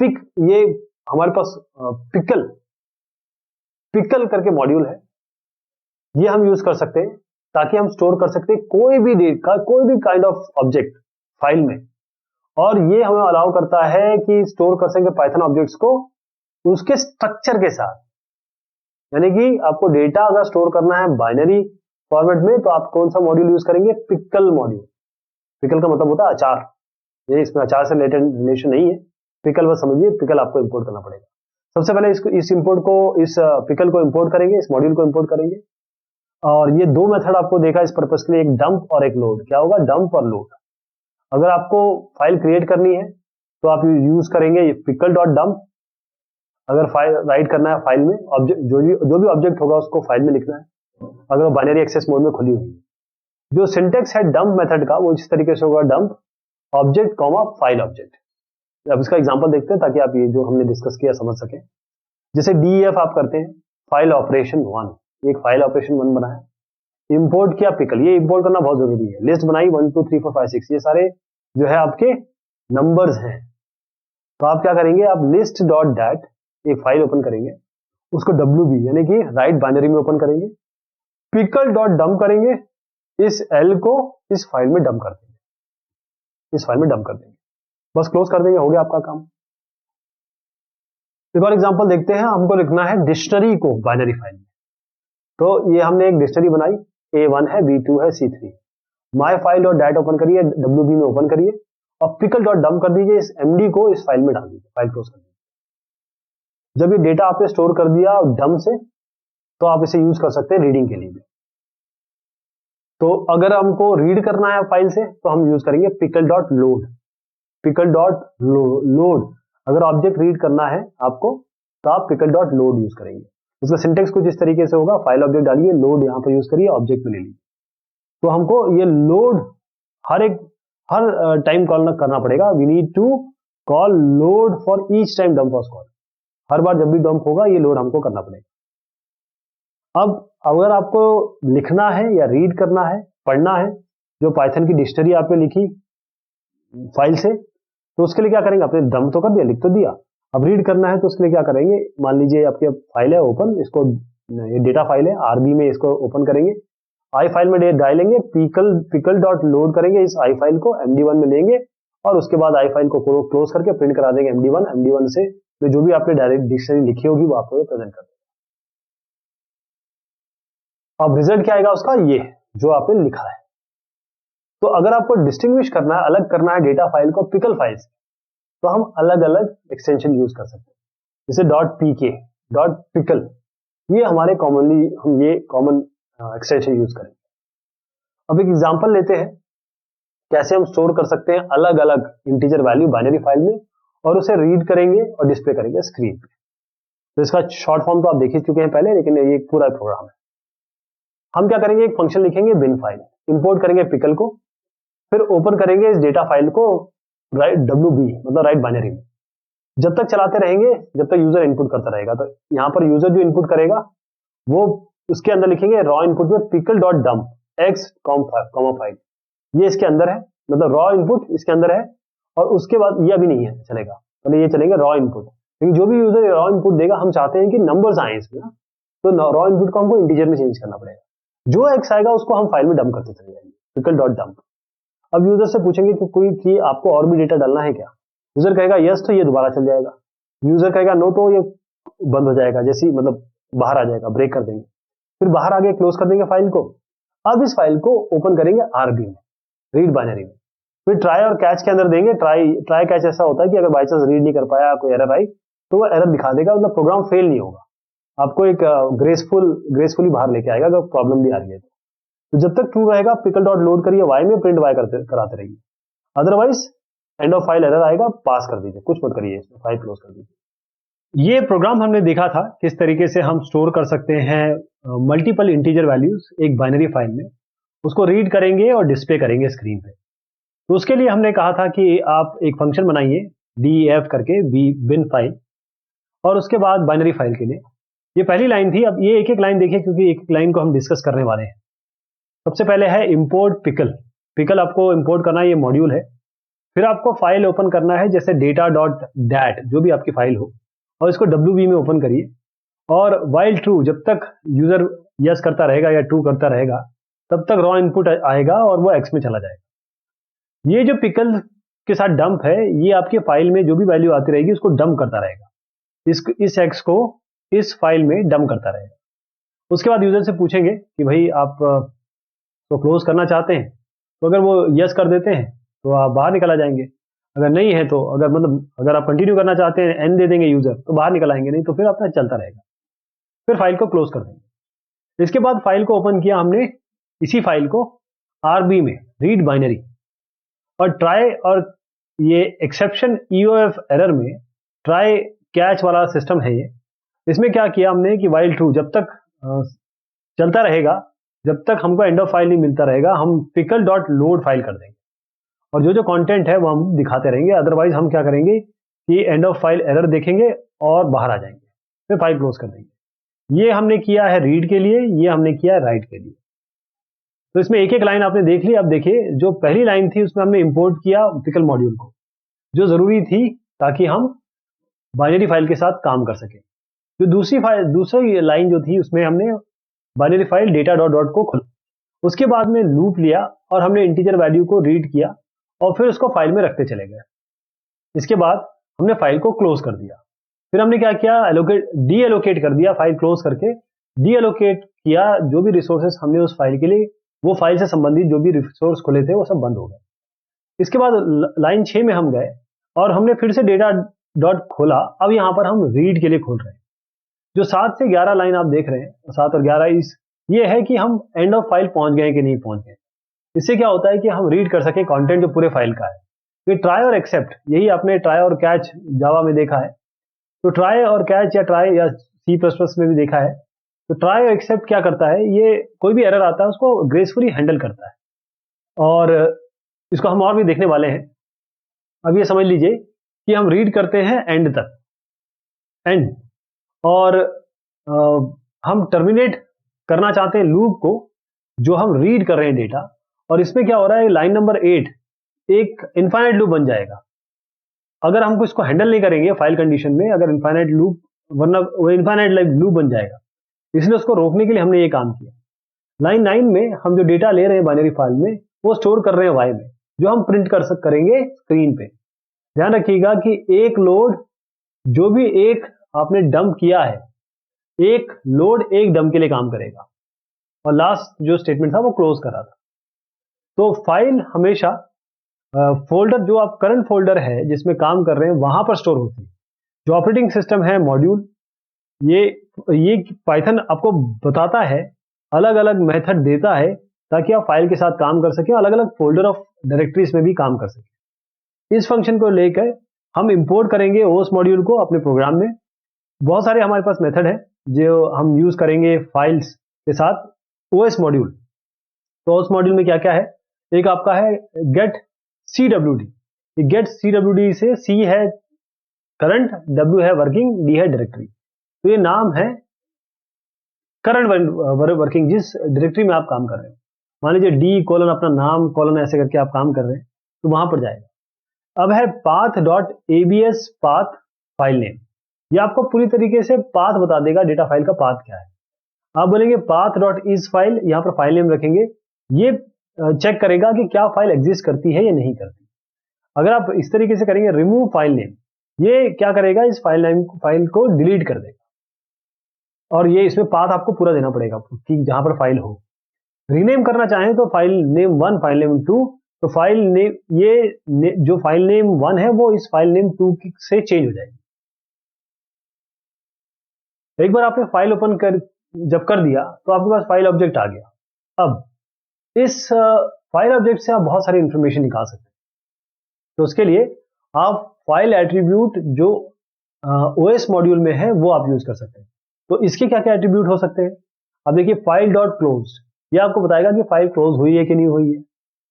पिक, ये हमारे पास पिकल करके मॉड्यूल है, ये हम यूज कर सकते हैं ताकि हम स्टोर कर सकते हैं कोई भी डेटा, कोई भी काइंड ऑफ ऑब्जेक्ट फाइल में। और ये हमें अलाउ करता है कि स्टोर कर सकें पाइथन ऑब्जेक्ट्स को उसके स्ट्रक्चर के साथ। यानी कि आपको डेटा अगर स्टोर करना है बाइनरी फॉर्मेट में तो आप कौन सा मॉड्यूल यूज करेंगे, पिकल मॉड्यूल। पिकल का मतलब होता है अचार, ये इसमें अचार से रिलेशन नहीं है, पिकल बस समझिए, पिकल आपको इंपोर्ट करना पड़ेगा। सबसे पहले इस पिकल को इंपोर्ट करेंगे, इस मॉड्यूल को इंपोर्ट करेंगे। और ये दो मेथड आपको देखा इस पर्पस के लिए, एक डंप और एक लोड। क्या होगा, डंप और लोड। अगर आपको फाइल क्रिएट करनी है तो आप यूज करेंगे पिकल डॉट डंप। अगर फाइल राइट करना है फाइल में, ऑब्जेक्ट जो भी ऑब्जेक्ट होगा उसको फाइल में लिखना है, अगर वो बाइनरी एक्सेस मोड में खुली हुई है। जो सिंटेक्स है डंप मेथड का वो इस तरीके से होगा, dump object comma file object. अब इसका एग्जांपल देखते हैं ताकि आप ये जो हमने डिस्कस किया समझ सकें। जैसे डीईएफ आप करते हैं, फाइल ऑपरेशन 1, एक फाइल ऑपरेशन 1 बना है। इंपोर्ट किया पिकल, ये इंपोर्ट करना बहुत जरूरी है। लिस्ट बनाई 1 2 3 4 5 6, ये सारे जो है आपके नंबर्स हैं। तो आप क्या करेंगे, आप लिस्ट डॉट डैट एक फाइल ओपन करेंगे, उसको WB यानी कि राइट बाइनरी में ओपन करेंगे, पिकल डॉट डंप करेंगे, इस एल को इस फाइल में डंप कर देंगे, इस फाइल में डंप कर देंगे, बस क्लोज कर देंगे, हो गया आपका काम। एक और एग्जांपल देखते हैं, हमको लिखना है डिक्शनरी को बाइनरी फाइल में। तो ये हमने एक डिक्शनरी बनाई, A1 है, B2 है, C3। My file dot that open करिए, WB में ओपन करिए और पिकल डॉट डंप कर दीजिए, इस MD को इस फाइल में डाल दीजिए, फाइल क्लोज कर दीजिए। जब ये डेटा आपने स्टोर कर दिया डंप से, तो आप इसे यूज कर सकते हैं रीडिंग के लिए भी। तो अगर हमको रीड करना है फाइल से तो हम यूज करेंगे pickle dot load, pickle dot load. अगर ऑब्जेक्ट रीड करना है आपको तो आप पिकल डॉट लोड यूज करेंगे। उसका सिंटेक्स कुछ इस तरीके से होगा, फाइल ऑब्जेक्ट डालिए, लोड यहाँ पर यूज करिए, ऑब्जेक्ट में ले लीजिए। तो हमको ये लोड हर टाइम कॉल करना पड़ेगा। We need to call load for each time dump was call. हर बार जब भी डंप होगा ये लोड हमको करना पड़ेगा। अब अगर आपको लिखना है या रीड करना है, पढ़ना है जो पाइथन की डिक्शनरी आपने लिखी फाइल से, तो उसके लिए क्या करेंगे, आपने डंप तो कर दिया, लिख तो दिया। अब रीड करना है तो उसके लिए क्या करेंगे, मान लीजिए आपकी फाइल है ओपन, इसको ये डेटा फाइल है, RB में इसको ओपन करेंगे, आई फाइल में डालेंगे, पिकल डॉट लोड करेंगे, इस आई फाइल को MD1 में लेंगे और उसके बाद आई फाइल को क्लोज करके प्रिंट करा देंगे MD1 से जो भी आपने डायरेक्ट डिक्शनरी लिखी होगी वो आपको प्रेजेंट कर देंगे। अब रिजल्ट क्या आएगा उसका, ये जो आपने लिखा है। तो अगर आपको डिस्टिंग्विश करना है, अलग करना है डेटा फाइल को पिकल फाइल से, तो हम अलग अलग एक्सटेंशन यूज कर सकते हैं। जैसे .pk, .pickle, ये हमारे कॉमनली हम ये कॉमन एक्सटेंशन यूज करेंगे। अब एक एग्जांपल लेते हैं कैसे हम स्टोर कर सकते हैं अलग अलग इंटीजर वैल्यू बाइनरी फाइल में और उसे रीड करेंगे और डिस्प्ले करेंगे स्क्रीन पे। तो इसका शॉर्ट फॉर्म तो आप देख ही चुके हैं पहले, लेकिन ये पूरा प्रोग्राम है। हम क्या करेंगे, एक फंक्शन लिखेंगे बिन फाइल, इंपोर्ट करेंगे पिकल को, फिर ओपन करेंगे इस डेटा फाइल को राइट WB मतलब राइट बाइनरी में। जब तक चलाते रहेंगे जब तक यूजर इनपुट करता रहेगा। तो यहाँ पर यूजर जो इनपुट करेगा वो उसके अंदर लिखेंगे रॉ इनपुट में pickle dot dump x comma file, ये इसके अंदर है, मतलब रॉ इनपुट इसके अंदर है। और उसके बाद ये अभी नहीं है चलेगा, पहले ये चलेंगे रॉ इनपुट। लेकिन जो भी यूजर रॉ इनपुट देगा हम चाहते हैं कि नंबर्स आए इसमें, तो रॉ इनपुट को हमको इंटीजर में चेंज करना पड़ेगा। जो x आएगा उसको हम फाइल में डंप करते चले जाएंगे, पिकल डॉट डंप। अब यूजर से पूछेंगे कि कोई कि आपको और भी डेटा डालना है क्या, यूजर कहेगा यस तो ये दोबारा चल जाएगा, यूजर कहेगा नो तो ये बंद हो जाएगा, जैसे मतलब बाहर आ जाएगा, ब्रेक कर देंगे, फिर बाहर आगे क्लोज कर देंगे फाइल को। अब इस फाइल को ओपन करेंगे RB में, रीड बाइनरी में, फिर ट्राई और कैच के अंदर देंगे। ट्राई कैच ऐसा होता है कि अगर बाई चांस रीड नहीं कर पाया, कोई एरर आई तो वो एरर दिखा देगा, मतलब प्रोग्राम फेल नहीं होगा, आपको एक ग्रेसफुली बाहर लेके आएगा अगर प्रॉब्लम भी आ रही है। तो जब तक ट्रू रहेगा पिकल डॉट लोड करिए y में, प्रिंट y कराते रहिए, otherwise and of file error आएगा, पास कर दीजिए, कुछ मत करिए, इसमें फाइल क्लोज कर दीजिए। ये प्रोग्राम हमने देखा था किस तरीके से हम स्टोर कर सकते हैं मल्टीपल इंटीजर वैल्यूज एक बाइनरी फाइल में, उसको रीड करेंगे और डिस्प्ले करेंगे स्क्रीन पे। तो उसके लिए हमने कहा था कि आप एक फंक्शन बनाइए def करके बिन फाइल, और उसके बाद बाइनरी फाइल के लिए ये पहली लाइन थी। अब ये एक एक लाइन देखिए क्योंकि एक लाइन को हम डिस्कस करने वाले हैं। सबसे पहले है इंपोर्ट पिकल, पिकल आपको इंपोर्ट करना है, ये मॉड्यूल है। फिर आपको फाइल ओपन करना है जैसे डेटा डॉट डैट जो भी आपकी फाइल हो, और इसको WB में ओपन करिए, और वाइल ट्रू जब तक यूजर यस करता रहेगा या ट्रू करता रहेगा तब तक रॉ इनपुट आएगा और वो x में चला जाएगा। ये जो पिकल के साथ डंप है, ये आपके फाइल में जो भी वैल्यू आती रहेगी उसको डंप करता रहेगा, इस x को इस फाइल में डंप करता रहेगा। उसके बाद यूजर से पूछेंगे कि भाई आप तो क्लोज करना चाहते हैं, तो अगर वो यस कर देते हैं तो आप बाहर निकल आ जाएंगे, अगर नहीं है तो अगर आप कंटिन्यू करना चाहते हैं एन दे देंगे यूजर तो बाहर निकल आएंगे, नहीं तो फिर अपना चलता रहेगा। फिर फाइल को क्लोज कर देंगे। इसके बाद फाइल को ओपन किया हमने, इसी फाइल को RB में रीड बाइनरी, और ट्राई और ये एक्सेप्शन EOF एरर में ट्राई कैच वाला सिस्टम है ये। इसमें क्या किया हमने कि वाइल ट्रू जब तक चलता रहेगा, जब तक हमको एंड ऑफ फाइल नहीं मिलता रहेगा हम पिकल डॉट लोड फाइल कर देंगे और जो जो कंटेंट है वो हम दिखाते रहेंगे। अदरवाइज हम क्या करेंगे कि एंड ऑफ फाइल एरर देखेंगे और बाहर आ जाएंगे, फिर फाइल क्लोज कर देंगे। ये हमने किया है रीड के लिए, ये हमने किया है राइट के लिए। तो इसमें एक एक लाइन आपने देख ली। अब देखिए जो पहली लाइन थी उसमें हमने इंपोर्ट किया पिकल मॉड्यूल को, जो जरूरी थी ताकि हम बाइनरी फाइल के साथ काम कर सकें। जो दूसरी लाइन जो थी उसमें हमने binary file data dot dot को खोला, उसके बाद में लूप लिया और हमने इंटीजर वैल्यू को रीड किया और फिर उसको फाइल में रखते चले गए। इसके बाद हमने फाइल को क्लोज कर दिया। फिर हमने क्या किया, डी एलोकेट कर दिया, फाइल क्लोज करके डी एलोकेट किया। जो भी रिसोर्सेस हमने उस फाइल के लिए, वो फाइल से संबंधित जो भी रिसोर्स खुले थे वो सब बंद हो गए। इसके बाद लाइन 6 में हम गए और हमने फिर से डेटा डॉट खोला। अब यहाँ पर हम रीड के लिए खोल रहे हैं। जो 7 से 11 लाइन आप देख रहे हैं, 7 और 11 ये है कि हम एंड ऑफ फाइल पहुंच गए कि नहीं पहुंच गए। इससे क्या होता है कि हम रीड कर सके कंटेंट जो पूरे फाइल का है। ये ट्राई और एक्सेप्ट, यही आपने ट्राई और कैच जावा में देखा है। तो ट्राई और कैच या ट्राई या C++ में भी देखा है। तो ट्राई और एक्सेप्ट क्या करता है, ये कोई भी एरर आता है उसको ग्रेसफुली हैंडल करता है और इसको हम और भी देखने वाले हैं। अब ये समझ लीजिए कि हम रीड करते हैं एंड तक, एंड, और हम टर्मिनेट करना चाहते हैं लूप को जो हम रीड कर रहे हैं डेटा। और इसमें क्या हो रहा है, लाइन नंबर 8 एक इनफाइनाइट लूप बन जाएगा अगर हम इसको हैंडल नहीं करेंगे फाइल कंडीशन में। अगर इनफाइनाइट लूप, वरना वो इनफाइनाइट लूप बन जाएगा। इसलिए उसको रोकने के लिए हमने ये काम किया। लाइन 9 में हम जो डेटा ले रहे हैं बाइनरी फाइल में वो स्टोर कर रहे हैं वाई में, जो हम प्रिंट करेंगे स्क्रीन पे। ध्यान रखिएगा कि एक लोड, जो भी एक आपने डंप किया है, एक लोड एक डंप के लिए काम करेगा। और लास्ट जो स्टेटमेंट था वो क्लोज करा था। तो फाइल हमेशा फोल्डर, जो आप करंट फोल्डर है जिसमें काम कर रहे हैं वहां पर स्टोर होती है। जो ऑपरेटिंग सिस्टम है मॉड्यूल, ये पाइथन आपको बताता है, अलग अलग मेथड देता है ताकि आप फाइल के साथ काम कर सकें, अलग अलग फोल्डर ऑफ डायरेक्टरीज में भी काम कर सकें। इस फंक्शन को लेकर हम इंपोर्ट करेंगे ओएस मॉड्यूल को अपने प्रोग्राम में। बहुत सारे हमारे पास मेथड है जो हम यूज करेंगे फाइल्स के साथ ओएस मॉड्यूल। तो ओएस मॉड्यूल में क्या क्या है, एक आपका है गेट CWD। गेट CWD से C है करंट, W है वर्किंग, D है डायरेक्टरी। तो ये नाम है करंट वर्किंग, जिस डायरेक्टरी में आप काम कर रहे हैं। मान लीजिए D कोलन अपना नाम कोलन ऐसे करके आप काम कर रहे हैं तो वहां पर जाएगा। अब है path dot abs path file name. ये आपको पूरी तरीके से पाथ बता देगा, डेटा फाइल का पाथ क्या है। आप बोलेंगे path डॉट इज फाइल, यहाँ पर फाइल नेम रखेंगे। ये चेक करेगा कि क्या फाइल एग्जिस्ट करती है या नहीं करती। अगर आप इस तरीके से करेंगे रिमूव फाइल नेम, ये क्या करेगा, इस फाइल को डिलीट कर देगा। और ये इसमें पाथ आपको पूरा देना पड़ेगा कि जहां पर फाइल हो। रीनेम करना चाहें तो फाइल नेम 1, फाइल नेम 2, तो फाइल नेम, जो फाइल नेम 1 है वो इस फाइल नेम 2 से चेंज हो जाएगी। एक बार आपने फाइल ओपन जब कर दिया तो आपके पास फाइल ऑब्जेक्ट आ गया। अब इस फाइल ऑब्जेक्ट से आप बहुत सारी इंफॉर्मेशन निकाल सकते हैं। तो उसके लिए आप फाइल एट्रीब्यूट जो ओएस मॉड्यूल में है वो आप यूज कर सकते हैं। तो इसके क्या क्या एट्रीब्यूट हो सकते हैं। अब देखिए फाइल डॉट क्लोज, ये आपको बताएगा कि फाइल क्लोज हुई है कि नहीं हुई है।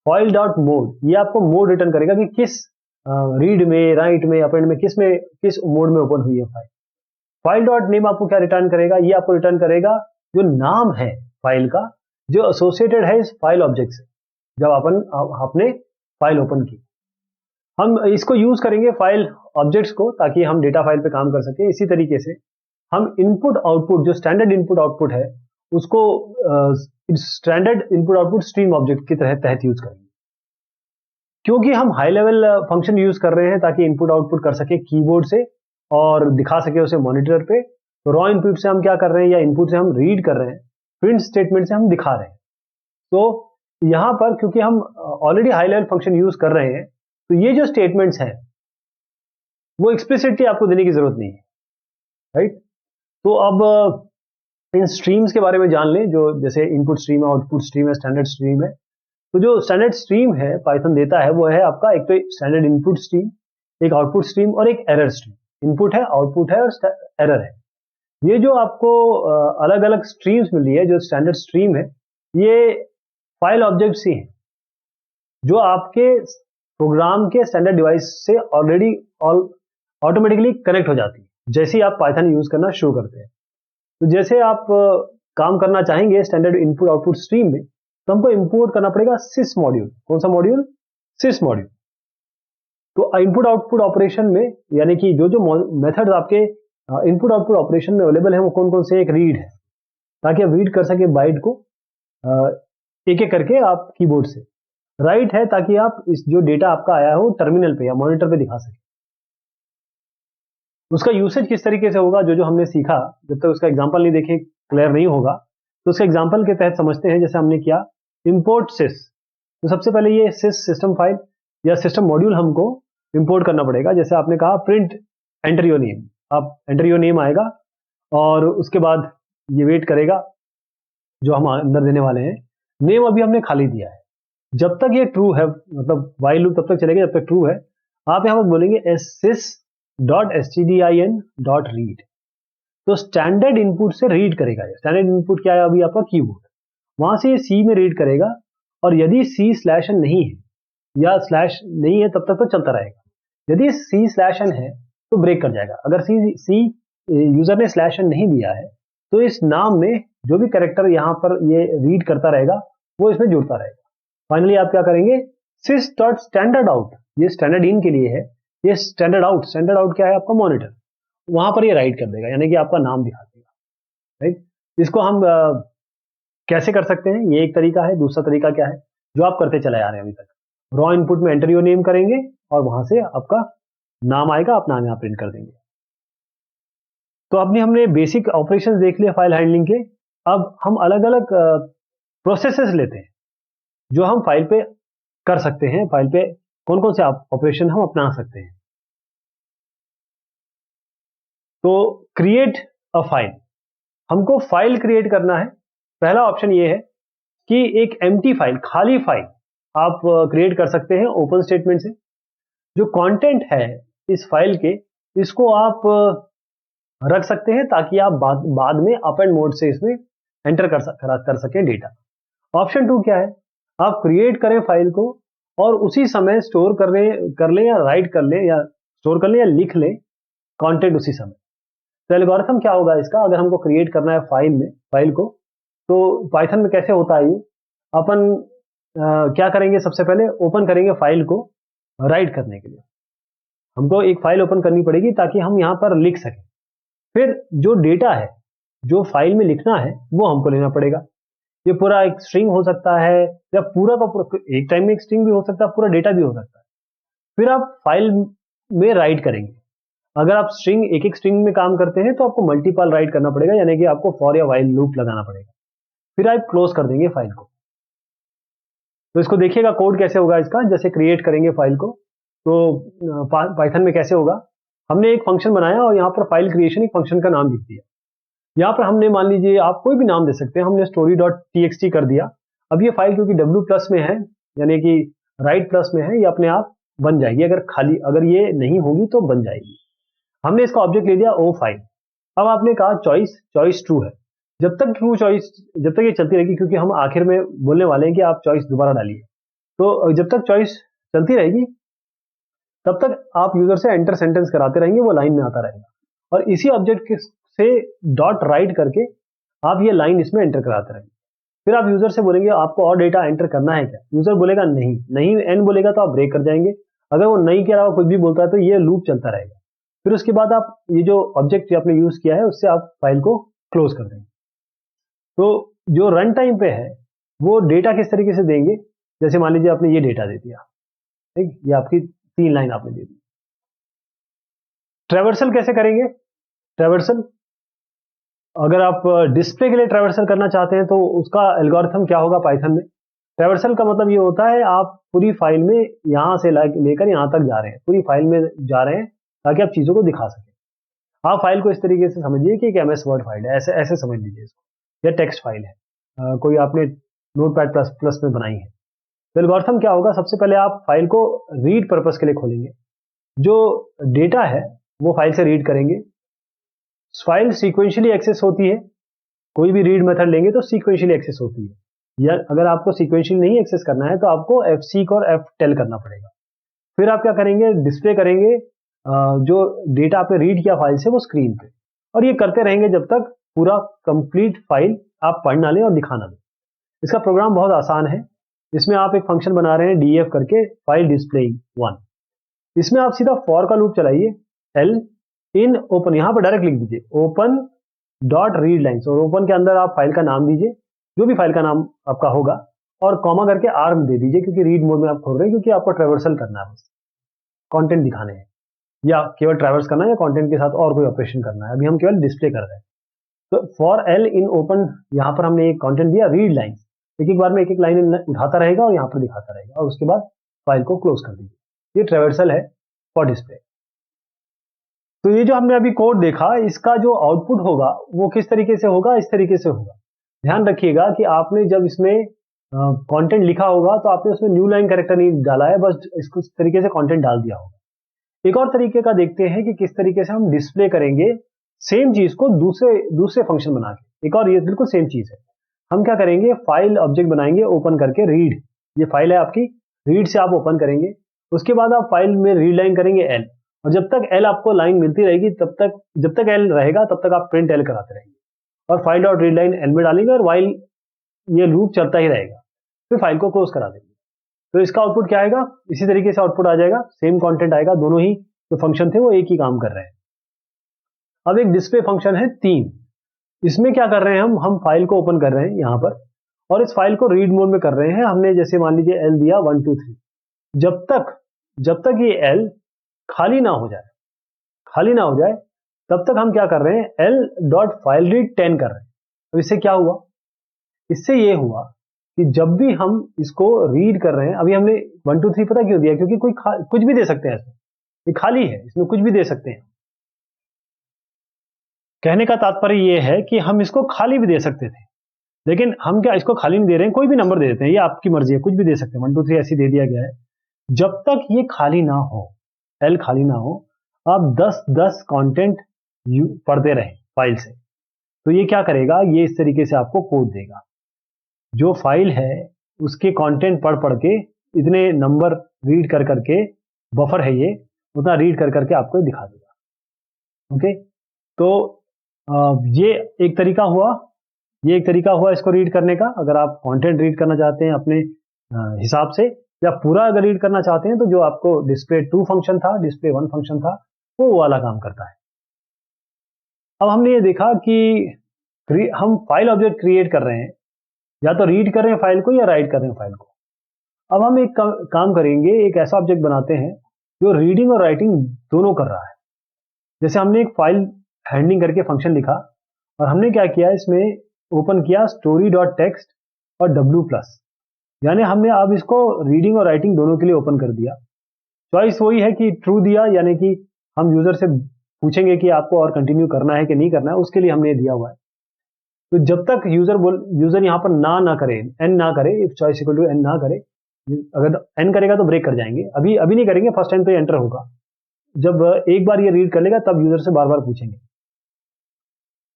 फाइल डॉट मोड, ये आपको मोड रिटर्न करेगा कि किस रीड में, राइट में, अपेंड में, किस मोड में ओपन हुई है फाइल। फाइल डॉट नेम आपको क्या रिटर्न करेगा, ये आपको रिटर्न करेगा जो नाम है फाइल का, जो एसोसिएटेड है इस फाइल ऑब्जेक्ट से जब आपने फाइल ओपन की। हम इसको यूज करेंगे फाइल ऑब्जेक्ट्स को ताकि हम डेटा फाइल पे काम कर सके। इसी तरीके से हम इनपुट आउटपुट, जो स्टैंडर्ड इनपुट आउटपुट है, उसको standard input output stream object की तहत यूज करेंगे। क्योंकि हम हाई लेवल फंक्शन यूज कर रहे हैं ताकि इनपुट आउटपुट कर सके कीबोर्ड से और दिखा सके उसे मॉनिटर पे। तो रॉ इनपुट से हम क्या कर रहे हैं, या इनपुट से हम रीड कर रहे हैं, प्रिंट स्टेटमेंट से हम दिखा रहे हैं। तो यहां पर क्योंकि हम already high level function use कर रहे हैं, तो ये जो स्टेटमेंट्स हैं वो एक्सप्लिसिटली आपको देने की जरूरत नहीं है, राइट। तो अब इन स्ट्रीम्स के बारे में जान लें, जो जैसे इनपुट स्ट्रीम है, आउटपुट स्ट्रीम है, स्टैंडर्ड स्ट्रीम है। तो जो स्टैंडर्ड स्ट्रीम है पाइथन देता है वो है आपका एक तो स्टैंडर्ड इनपुट स्ट्रीम, एक आउटपुट स्ट्रीम और एक एरर स्ट्रीम। इनपुट है, आउटपुट है और एरर है। ये जो आपको अलग अलग स्ट्रीम्स मिली है, जो स्टैंडर्ड स्ट्रीम है, ये फाइल ऑब्जेक्ट्स ही हैं जो आपके प्रोग्राम के स्टैंडर्ड डिवाइस से ऑलरेडी ऑटोमेटिकली कनेक्ट हो जाती है जैसे ही आप पाइथन यूज करना शुरू करते हैं। तो जैसे आप काम करना चाहेंगे स्टैंडर्ड इनपुट आउटपुट स्ट्रीम में, तो हमको इंपोर्ट करना पड़ेगा सिस मॉड्यूल। कौन सा मॉड्यूल? सिस मॉड्यूल। तो इनपुट आउटपुट ऑपरेशन में यानी कि जो जो मेथड्स आपके इनपुट आउटपुट ऑपरेशन में अवेलेबल है वो कौन कौन से? एक रीड है ताकि आप रीड कर सके बाइट को एक एक करके आप कीबोर्ड से। राइट है ताकि आप इस जो डेटा आपका आया है वो टर्मिनल पे या मॉनिटर पे दिखा सके। उसका यूसेज किस तरीके से होगा, जो जो हमने सीखा, जब तक उसका एग्जांपल नहीं देखे क्लियर नहीं होगा। तो उसका एग्जांपल के तहत समझते हैं। जैसे हमने किया इंपोर्ट सिस, तो सबसे पहले ये सिस सिस्टम फाइल या सिस्टम मॉड्यूल हमको इंपोर्ट करना पड़ेगा। जैसे आपने कहा प्रिंट एंटर योर नेम, आप एंटर योर नेम आएगा और उसके बाद ये वेट करेगा जो हम अंदर देने वाले हैं। नेम अभी हमने खाली दिया है, जब तक ये ट्रू है, मतलब वाइल लूप तब तक चलेगा जब तक ट्रू है। आप यहाँ पर बोलेंगे sys.stdin.read, तो स्टैंडर्ड इनपुट से रीड करेगा। स्टैंडर्ड इनपुट क्या है? अभी आपका कीबोर्ड, वहां से ये सी में रीड करेगा और यदि c/n नहीं है या स्लैश नहीं है तब तक तो चलता रहेगा। यदि c/n है तो ब्रेक कर जाएगा। अगर सी यूजर ने /n नहीं दिया है तो इस नाम में जो भी कैरेक्टर यहाँ पर ये रीड करता रहेगा वो इसमें जुड़ता रहेगा। फाइनली आप क्या करेंगे? sys.standardout, ये स्टैंडर्ड इन के लिए है, ये स्टैंडर्ड आउट क्या है? आपका मॉनिटर, वहां पर ये राइट कर देगा यानी कि आपका नाम दिखा देगा। राइट, इसको हम कैसे कर सकते हैं? ये एक तरीका है। दूसरा तरीका क्या है जो आप करते चले आ रहे हैं अभी तक? रॉ इनपुट में एंटर योर नेम करेंगे और वहां से आपका नाम आएगा, आप नाम यहाँ प्रिंट कर देंगे। तो अपनी हमने बेसिक ऑपरेशंस देख लिया फाइल हैंडलिंग के। अब हम अलग अलग प्रोसेसेस लेते हैं जो हम फाइल पे कर सकते हैं। फाइल पे कौन कौन से ऑपरेशन हम अपना सकते हैं। तो क्रिएट अ फाइल, हमको फाइल क्रिएट करना है। पहला ऑप्शन ये है कि एक एम्प्टी फाइल, खाली फाइल आप क्रिएट कर सकते हैं ओपन स्टेटमेंट से। जो कंटेंट है इस फाइल के, इसको आप रख सकते हैं ताकि आप बाद में अप एंड मोड से इसमें एंटर कर सकें डेटा। ऑप्शन 2 क्या है? आप क्रिएट करें फाइल को और उसी समय स्टोर कर लें या राइट कर लें या स्टोर कर लें या लिख लें कंटेंट उसी समय। तो एल्गोरिथम क्या होगा इसका? अगर हमको क्रिएट करना है फाइल को, तो पाइथन में कैसे होता है ये? अपन क्या करेंगे? सबसे पहले ओपन करेंगे फाइल को राइट करने के लिए। हमको एक फाइल ओपन करनी पड़ेगी ताकि हम यहाँ पर लिख सकें। फिर जो डेटा है जो फाइल में लिखना है वो हमको लेना पड़ेगा। ये पूरा एक स्ट्रिंग हो सकता है या पूरा का पूरा, एक टाइम में एक स्ट्रिंग भी हो सकता है, पूरा डेटा भी हो सकता है। फिर आप फाइल में राइट करेंगे। अगर आप एक एक स्ट्रिंग में काम करते हैं तो आपको मल्टीपल राइट करना पड़ेगा, यानी कि आपको फॉर या व्हाइल लूप लगाना पड़ेगा। फिर आप क्लोज कर देंगे फाइल को। तो इसको देखिएगा कोड कैसे होगा इसका। जैसे क्रिएट करेंगे फाइल को तो पाइथन में कैसे होगा? हमने एक फंक्शन बनाया और यहाँ पर फाइल क्रिएशन एक फंक्शन का नाम लिख दिया। यहाँ पर हमने मान लीजिए आप कोई भी नाम दे सकते हैं, हमने story.txt कर दिया। अब ये फाइल क्योंकि W+ में है यानी कि राइट प्लस में है, ये अपने आप बन जाएगी। अगर ये नहीं होगी तो बन जाएगी। हमने इसका ऑब्जेक्ट ले लिया ओ फाइल। अब आपने कहा चॉइस ट्रू है। जब तक ये चलती रहेगी, क्योंकि हम आखिर में बोलने वाले हैं कि आप चॉइस दोबारा डालिए, तो जब तक चॉइस चलती रहेगी तब तक आप यूजर से एंटर सेंटेंस कराते रहेंगे, वो लाइन में आता रहेगा। और इसी ऑब्जेक्ट से डॉट राइट करके आप ये लाइन इसमें एंटर कराते रहेंगे। फिर आप यूजर से बोलेंगे आपको और डेटा एंटर करना है क्या? यूजर बोलेगा नहीं एन बोलेगा तो आप ब्रेक कर जाएंगे। अगर वो नहीं कह रहा, कुछ भी बोलता है, तो ये लूप चलता रहेगा। फिर उसके बाद आप ये जो ऑब्जेक्ट आपने यूज किया है उससे आप फाइल को क्लोज कर देंगे। तो जो रन टाइम पे है वो डेटा किस तरीके से देंगे? जैसे मान लीजिए आपने ये डेटा दे दिया, ठीक, ये आपकी 3 लाइन आपने दे दी। ट्रैवर्सल कैसे करेंगे? ट्रैवर्सल अगर आप डिस्प्ले के लिए ट्रैवर्सल करना चाहते हैं तो उसका एल्गोरिथम क्या होगा पाइथन में? ट्रैवर्सल का मतलब ये होता है आप पूरी फाइल में यहां से लेकर यहां तक जा रहे हैं, पूरी फाइल में जा रहे हैं ताकि आप चीजों को दिखा सकें। आप फाइल को इस तरीके से समझिए कि एक MS वर्ड फाइल है, ऐसे समझ लीजिए इसको, या टेक्स्ट फाइल है, कोई आपने नोटपैड प्लस में बनाई है। तो एल्गोरिथम क्या होगा? सबसे पहले आप फाइल को रीड पर्पस के लिए खोलेंगे। जो डेटा है वो फाइल से रीड करेंगे। फाइल सीक्वेंशियली एक्सेस होती है, कोई भी रीड मेथड लेंगे तो सीक्वेंशियली एक्सेस होती है। या अगर आपको सीक्वेंशियल नहीं एक्सेस करना है तो आपको fseek और ftel करना पड़ेगा। फिर आप क्या करेंगे, डिस्प्ले करेंगे जो डेटा आपने रीड किया फाइल से वो स्क्रीन पे, और ये करते रहेंगे जब तक पूरा कंप्लीट फाइल आप पढ़ ना लें और दिखा ना दें। इसका प्रोग्राम बहुत आसान है। इसमें आप एक फंक्शन बना रहे हैं df करके, फाइल डिस्प्लेइंग 1। इसमें आप सीधा फॉर का लूप चलाइए, एल इन ओपन, यहां पर डायरेक्ट लिख दीजिए ओपन डॉट रीड लाइन्स, और ओपन के अंदर आप फाइल का नाम दीजिए, जो भी फाइल का नाम आपका होगा, और कॉमा करके आर्म दे दीजिए, क्योंकि रीड मोड में आप खोल रहे हैं, क्योंकि आपको ट्रेवर्सल करना है, बस कंटेंट दिखाने हैं, या केवल ट्रैवर्स करना है या कंटेंट के साथ और कोई ऑपरेशन करना है। अभी हम केवल डिस्प्ले कर रहे हैं। तो फॉर एल इन ओपन, यहाँ पर हमने एक कंटेंट दिया रीड लाइन्स, एक एक बार में एक एक लाइन उठाता रहेगा और यहाँ पर दिखाता रहेगा, और उसके बाद फाइल को क्लोज कर दीजिए। ये ट्रेवर्सल है फॉर डिस्प्ले। तो ये जो हमने अभी कोड देखा, इसका जो आउटपुट होगा वो किस तरीके से होगा, इस तरीके से होगा। ध्यान रखिएगा कि आपने जब इसमें कंटेंट लिखा होगा तो आपने उसमें न्यू लाइन कैरेक्टर नहीं डाला है, बस इसको इस तरीके से कंटेंट डाल दिया होगा। एक और तरीके का देखते हैं कि किस तरीके से हम डिस्प्ले करेंगे सेम चीज को दूसरे फंक्शन बना के। एक और ये बिल्कुल सेम चीज है। हम क्या करेंगे, फाइल ऑब्जेक्ट बनाएंगे ओपन करके, रीड, ये फाइल है आपकी, रीड से आप ओपन करेंगे। उसके बाद आप फाइल में रीड लाइन करेंगे एल, और जब तक एल आपको लाइन मिलती रहेगी तब तक, जब तक एल रहेगा तब तक आप प्रिंट एल कराते रहेंगे, और file dot read line L में डालेंगे, और वाइल ये लूप चलता ही रहेगा, फिर फाइल को क्लोज करा देंगे। तो इसका आउटपुट क्या आएगा, इसी तरीके से आउटपुट आ जाएगा, सेम कंटेंट आएगा, दोनों ही जो फंक्शन थे वो एक ही काम कर रहे हैं। अब एक डिस्प्ले फंक्शन है 3, इसमें क्या कर रहे हैं हम फाइल को ओपन कर रहे हैं यहाँ पर, और इस फाइल को रीड मोड में कर रहे हैं। हमने जैसे मान लीजिए एल दिया 1 2 3, जब तक ये एल खाली ना हो जाए तब तक हम क्या कर रहे हैं, एल डॉट फाइल रीड 10 कर रहे हैं। तो इससे क्या हुआ, इससे ये हुआ कि जब भी हम इसको रीड कर रहे हैं, अभी हमने 1 2 3 पता क्यों दिया, क्योंकि कुछ भी दे सकते हैं इसमें, ये खाली है, इसमें कुछ भी दे सकते हैं। कहने का तात्पर्य ये है कि हम इसको खाली भी दे सकते थे, लेकिन हम क्या इसको खाली नहीं दे रहे हैं, कोई भी नंबर दे देते हैं, ये आपकी मर्जी है, कुछ भी दे सकते हैं, 1 2 3 ऐसे दे दिया गया है। जब तक ये खाली ना हो, एल खाली ना हो, आप 10 कंटेंट पढ़ते रहे फाइल से, तो ये क्या करेगा, ये इस तरीके से आपको कोड देगा, जो फाइल है उसके कंटेंट पढ़ के, इतने नंबर रीड कर करके, बफर है ये, उतना रीड कर करके आपको दिखा देगा। ओके, तो ये एक तरीका हुआ इसको रीड करने का। अगर आप कंटेंट रीड करना चाहते हैं अपने हिसाब से, या पूरा अगर रीड करना चाहते हैं, तो जो आपको डिस्प्ले 2 फंक्शन था, डिस्प्ले 1 फंक्शन था, वो वाला काम करता है। अब हमने ये देखा कि हम फाइल ऑब्जेक्ट क्रिएट कर रहे हैं, या तो रीड कर रहे हैं फाइल को या राइट कर रहे हैं फाइल को। अब हम एक काम करेंगे, एक ऐसा ऑब्जेक्ट बनाते हैं जो रीडिंग और राइटिंग दोनों कर रहा है। जैसे हमने एक फाइल हैंडलिंग करके फंक्शन लिखा, और हमने क्या किया, इसमें ओपन किया story डॉट टेक्स्ट और w+, यानी हमने अब इसको रीडिंग और राइटिंग दोनों के लिए ओपन कर दिया। चॉइस वही है कि ट्रू दिया, यानी कि हम यूजर से पूछेंगे कि आपको और कंटिन्यू करना है कि नहीं करना है, उसके लिए हमने दिया हुआ है। तो जब तक यूजर यहाँ पर ना करे, एन ना करे, if choice equal to N ना करे, अगर एन करेगा तो ब्रेक कर जाएंगे, अभी नहीं करेंगे, फर्स्ट टाइम तो एंटर होगा। जब एक बार ये रीड कर लेगा तब यूजर से बार बार पूछेंगे।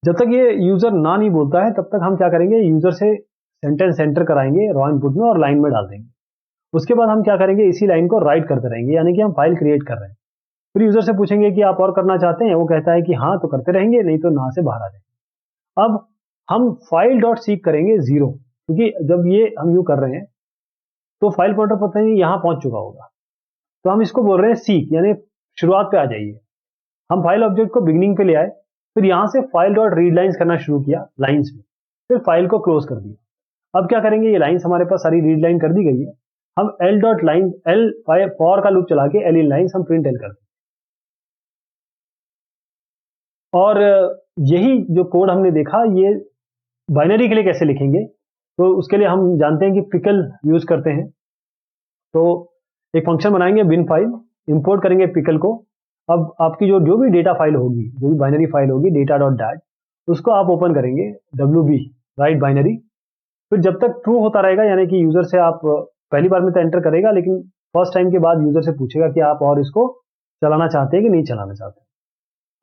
जब तक ये यूजर ना नहीं बोलता है तब तक हम क्या करेंगे, यूजर से सेंटेंस एंटर कराएंगे रॉ इनपुट में और लाइन में डाल देंगे। उसके बाद हम क्या करेंगे, इसी लाइन को राइट करते रहेंगे, यानी कि हम फाइल क्रिएट कर रहे हैं। फिर यूजर से पूछेंगे कि आप और करना चाहते हैं, वो कहता है कि हाँ तो करते रहेंगे, नहीं तो ना से बाहर आ जाएंगे। अब हम फाइल डॉट सीक करेंगे 0, क्योंकि जब ये हम यूं कर रहे हैं तो फाइल पॉइंटर पता नहीं यहाँ पहुंच चुका होगा, तो हम इसको बोल रहे हैं सीक, यानी शुरुआत पे आ जाइए। हम फाइल ऑब्जेक्ट को बिगिनिंग पे ले आए, फिर यहां से फाइल डॉट रीड लाइन्स करना शुरू किया लाइन्स में, फिर फाइल को क्लोज कर दिया। अब क्या करेंगे, ये लाइन्स हमारे पास सारी रीड लाइन कर दी गई है, हम L dot line L for का लूप चला के एल इन लाइन्स हम प्रिंट एल कर दें। और यही जो कोड हमने देखा, ये बाइनरी के लिए कैसे लिखेंगे, तो उसके लिए हम जानते हैं कि पिकल यूज करते हैं। तो एक फंक्शन बनाएंगे बिन फाइल, इंपोर्ट करेंगे पिकल को। अब आपकी जो भी डेटा फाइल होगी, जो भी बाइनरी फाइल होगी डेटा डॉट डैट, उसको आप ओपन करेंगे WB राइट बाइनरी। फिर जब तक ट्रू होता रहेगा, यानी कि यूजर से आप पहली बार में तो एंटर करेगा, लेकिन फर्स्ट टाइम के बाद यूजर से पूछेगा कि आप और इसको चलाना चाहते हैं कि नहीं चलाना चाहते।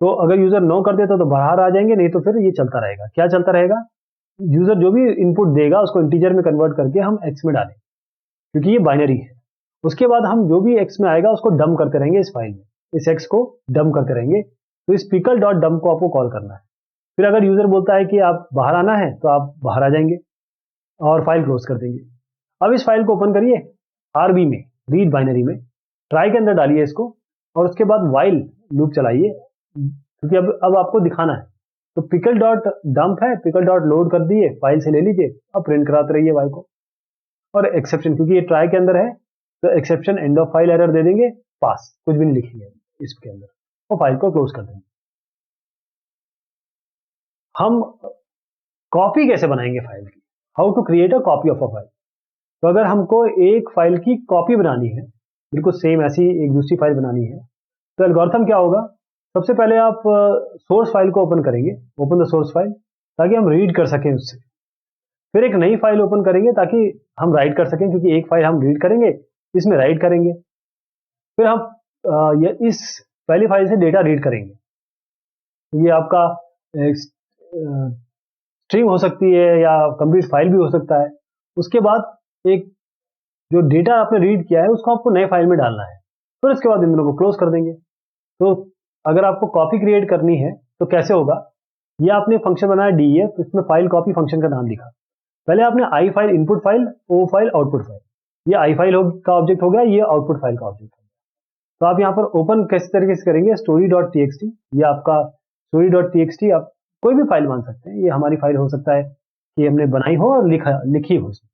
तो अगर यूजर नो कर देता तो बाहर आ जाएंगे, नहीं तो फिर ये चलता रहेगा। क्या चलता रहेगा, यूजर जो भी इनपुट देगा उसको इंटीजर में कन्वर्ट करके हम एक्स में डालें, क्योंकि ये बाइनरी है। उसके बाद हम जो भी एक्स में आएगा उसको डंप करते रहेंगे इस फाइल में, इस एक्स को डंप करते रहेंगे। तो इस पिकल डॉट डंप को आपको कॉल करना है। फिर अगर यूजर बोलता है कि आप बाहर आना है तो आप बाहर आ जाएंगे और फाइल क्लोज कर देंगे। अब इस फाइल को ओपन करिए आरबी में, रीड बाइनरी में, ट्राई के अंदर डालिए इसको और उसके बाद वाइल लूप चलाइए, क्योंकि अब आपको दिखाना है। तो पिकल डॉट डंप है, पिकल डॉट लोड कर दिए, फाइल से ले लीजिए, अब प्रिंट कराते रहिए वाई को। और एक्सेप्शन, क्योंकि ये ट्राई के अंदर है तो exception end of file error दे देंगे, पास, कुछ भी नहीं लिखेंगे इसके अंदर और फाइल को क्लोज कर देंगे। हम कॉपी कैसे बनाएंगे फाइल की, how to create a copy of a file. तो अगर हमको एक फाइल की कॉपी बनानी है, बिल्कुल सेम ऐसी एक दूसरी फाइल बनानी है, तो एल्गोरिथम क्या होगा, सबसे पहले आप सोर्स फाइल को ओपन करेंगे, ओपन द सोर्स फाइल, ताकि हम रीड कर सकें उससे। फिर एक नई फाइल ओपन करेंगे ताकि हम राइट कर सकें, क्योंकि एक फाइल हम रीड करेंगे, इसमें राइट करेंगे। फिर हम इस पहली फाइल से डेटा रीड करेंगे। ये आपका स्ट्रिंग हो सकती है या कंप्लीट फाइल भी हो सकता है। उसके बाद एक जो डेटा आपने रीड किया है उसको आपको नए फाइल में डालना है, फिर उसके बाद इन दोनों को क्लोज कर देंगे। तो अगर आपको कॉपी क्रिएट करनी है तो कैसे होगा, ये आपने फंक्शन बनाया डीईएफ, तो इसमें फाइल कॉपी फंक्शन का नाम लिखा। पहले आपने आई फाइल इनपुट फाइल, ओ फाइल आउटपुट फाइल, ये आई फाइल का ऑब्जेक्ट हो गया, ये आउटपुट फाइल का ऑब्जेक्ट हो गया। तो आप यहाँ पर ओपन किस तरीके से करेंगे, story dot T X T, ये आपका story dot T X T, आप कोई भी फाइल मान सकते हैं, ये हमारी फाइल हो सकता है कि हमने बनाई हो और लिखी हो इसमें।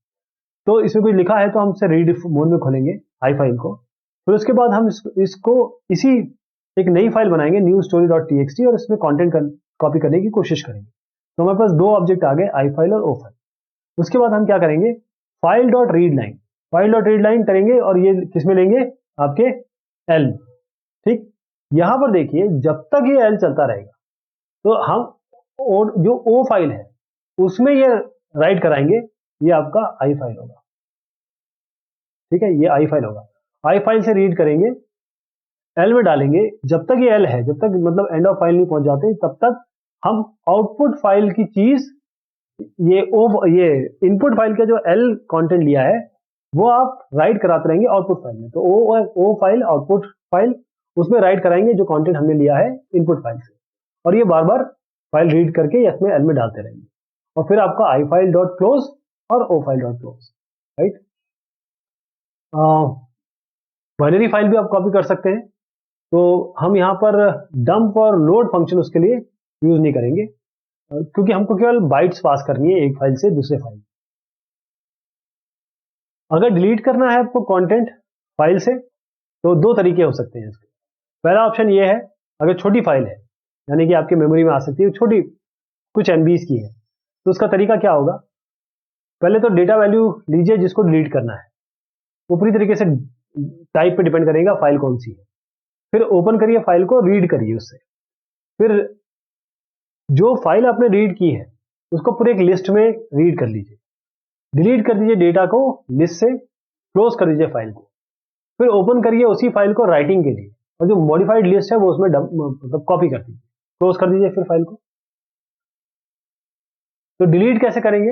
तो इसमें कुछ लिखा है तो हम इसे रीड मोड में खोलेंगे आई फाइल को। फिर उसके बाद हम इसको इसी एक नई फाइल बनाएंगे, new story dot T X T, और इसमें कॉन्टेंट कॉपी करने की कोशिश करेंगे। तो हमारे पास दो ऑब्जेक्ट आ गए, आई फाइल और ओ फाइल। उसके बाद हम क्या करेंगे, file dot read line, file dot read line करेंगे, और ये किसमें लेंगे, आपके एल। ठीक, यहां पर देखिए जब तक ये एल चलता रहेगा तो हम जो ओ फाइल है उसमें ये राइट कराएंगे, ये आपका आई फाइल होगा। ठीक है, ये आई फाइल होगा। आई फाइल से रीड करेंगे, एल में डालेंगे, जब तक ये एल है, जब तक मतलब एंड ऑफ फाइल नहीं पहुंच जाते तब तक हम आउटपुट फाइल की चीज, ये इनपुट फाइल का जो एल कंटेंट लिया है वो आप राइट कराते रहेंगे आउटपुट फाइल में। तो ओ फाइल आउटपुट फाइल, उसमें राइट कराएंगे जो कंटेंट हमने लिया है इनपुट फाइल से, और ये बार बार फाइल रीड करके इसमें एल में डालते रहेंगे। और फिर आपका आई फाइल डॉट क्लोज और O file dot close, right. Binary file भी आप कॉपी कर सकते हैं, तो हम यहाँ पर डंप और लोड फंक्शन उसके लिए यूज नहीं करेंगे, क्योंकि हमको केवल बाइट्स पास करनी है एक फाइल से दूसरे फाइल। अगर डिलीट करना है आपको कंटेंट फाइल से तो दो तरीके हो सकते हैं इसके। पहला ऑप्शन ये है, अगर छोटी फाइल है, यानी कि आपकी मेमोरी में आ सकती है, छोटी कुछ एमबीज की है, तो उसका तरीका क्या होगा, पहले तो डेटा वैल्यू लीजिए जिसको डिलीट करना है, वो पूरी तरीके से टाइप पे डिपेंड करेगा फाइल कौन सी है। फिर ओपन करिए फाइल को, रीड करिए उससे। फिर जो फाइल आपने रीड की है उसको पूरे एक लिस्ट में रीड कर लीजिए, डिलीट कर दीजिए डेटा को लिस्ट से, क्लोज कर दीजिए फाइल को। फिर ओपन करिए उसी फाइल को राइटिंग के लिए, और जो मॉडिफाइड लिस्ट है वो उसमें मतलब कॉपी कर दीजिए, क्लोज कर दीजिए फिर फाइल को। तो डिलीट कैसे करेंगे,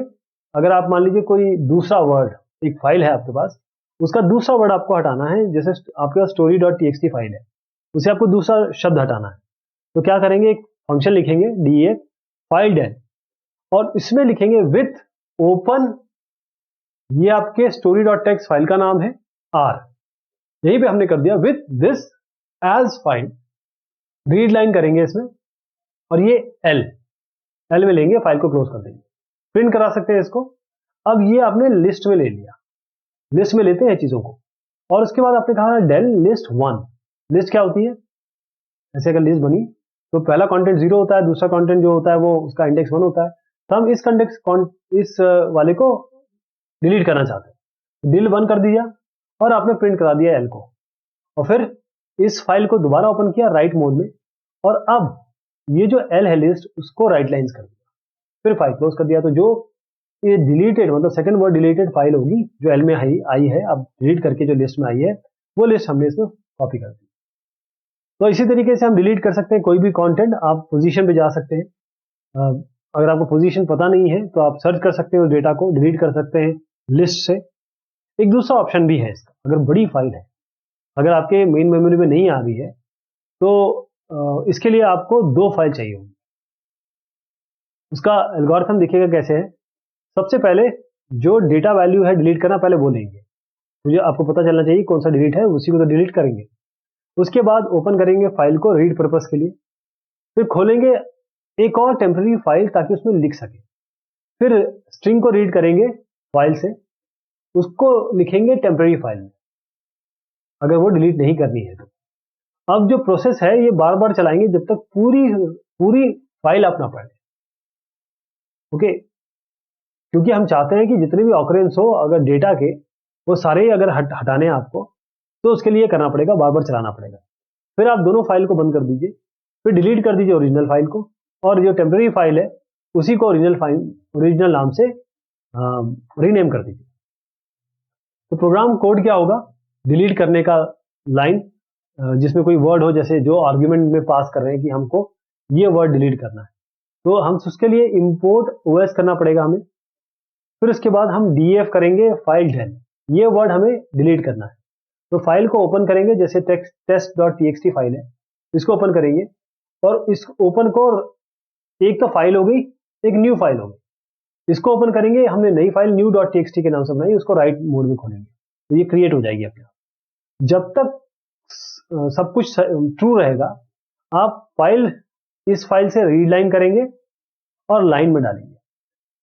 अगर आप मान लीजिए कोई दूसरा वर्ड, एक फाइल है आपके पास, उसका दूसरा वर्ड आपको हटाना है, जैसे आपके पास story dot T X T file है, उसे आपको दूसरा शब्द हटाना है, तो क्या करेंगे, एक फंक्शन लिखेंगे डी फाइल डेल, और इसमें लिखेंगे विथ ओपन, ये आपके स्टोरी डॉट टेक्स्ट फाइल का नाम है, आर, यहीं पे हमने कर दिया with this as file, read line करेंगे इसमें, और ये एल में लेंगे, फाइल को क्लोज कर देंगे, प्रिंट करा सकते हैं इसको। अब ये आपने लिस्ट में ले लिया, लिस्ट में लेते हैं चीजों को, और उसके बाद आपने कहा डेल लिस्ट वन। लिस्ट क्या होती है, ऐसे अगर लिस्ट बनी तो पहला कंटेंट 0 होता है, दूसरा कंटेंट जो होता है वो उसका इंडेक्स 1 होता है। तो हम इस वाले को डिलीट करना चाहते हैं, डिल 1 कर दिया और आपने प्रिंट करा दिया एल को, और फिर इस फाइल को दोबारा ओपन किया राइट मोड में, और अब ये जो एल है लिस्ट उसको राइट लाइंस कर दिया, फिर फाइल क्लोज कर दिया। तो जो ये डिलीटेड मतलब सेकंड वर्ड डिलीटेड फाइल होगी जो एल में आई है, अब डिलीट करके जो लिस्ट में आई है वो लिस्ट हमने इसमें कॉपी कर दी। तो इसी तरीके से हम डिलीट कर सकते हैं कोई भी कंटेंट, आप पोजीशन पे जा सकते हैं, अगर आपको पोजीशन पता नहीं है तो आप सर्च कर सकते हो, डेटा को डिलीट कर सकते हैं लिस्ट से। एक दूसरा ऑप्शन भी है इसका, अगर बड़ी फाइल है, अगर आपके मेन मेमोरी में नहीं आ रही है तो इसके लिए आपको 2 फाइल चाहिए होंगी। उसका एल्गोरिथम देखिएगा कैसे है। सबसे पहले जो डेटा वैल्यू है डिलीट करना, पहले वो लेंगे। मुझे आपको पता चलना चाहिए कौन सा डिलीट है, उसी को तो डिलीट करेंगे। उसके बाद ओपन करेंगे फाइल को रीड पर्पस के लिए, फिर खोलेंगे एक और टेम्पररी फाइल ताकि उसमें लिख सके। फिर स्ट्रिंग को रीड करेंगे फाइल से, उसको लिखेंगे टेम्पररी फाइल में, अगर वो डिलीट नहीं करनी है तो। अब जो प्रोसेस है ये बार बार चलाएंगे जब तक पूरी पूरी फाइल आप ना पढ़े। ओके, क्योंकि हम चाहते हैं कि जितने भी ऑकरेंस हो अगर डेटा के, वो सारे अगर हटाने हैं आपको, तो उसके लिए करना पड़ेगा, बार बार चलाना पड़ेगा। फिर आप दोनों फाइल को बंद कर दीजिए, फिर डिलीट कर दीजिए ओरिजिनल फाइल को, और जो टेम्पररी फाइल है उसी को ओरिजिनल नाम से रीनेम कर दीजिए। तो प्रोग्राम कोड क्या होगा, डिलीट करने का लाइन जिसमें कोई वर्ड हो, जैसे जो आर्ग्यूमेंट में पास कर रहे हैं कि हमको ये वर्ड डिलीट करना है, तो हम उसके लिए इंपोर्ट ओएस करना पड़ेगा हमें। फिर उसके बाद हम डीएफ करेंगे फाइल डेल, ये वर्ड हमें डिलीट करना है। तो फाइल को ओपन करेंगे, जैसे test.txt फाइल है, इसको ओपन करेंगे, और इस ओपन को, एक तो फाइल हो गई, एक न्यू फाइल हो गई, इसको ओपन करेंगे। हमने नई फाइल new.txt के नाम से बनाई, उसको राइट मोड में खोलेंगे तो ये क्रिएट हो जाएगी अपने आप। जब तक सब कुछ ट्रू रहेगा, आप फाइल, इस फाइल से रीड लाइन करेंगे और लाइन में डालेंगे।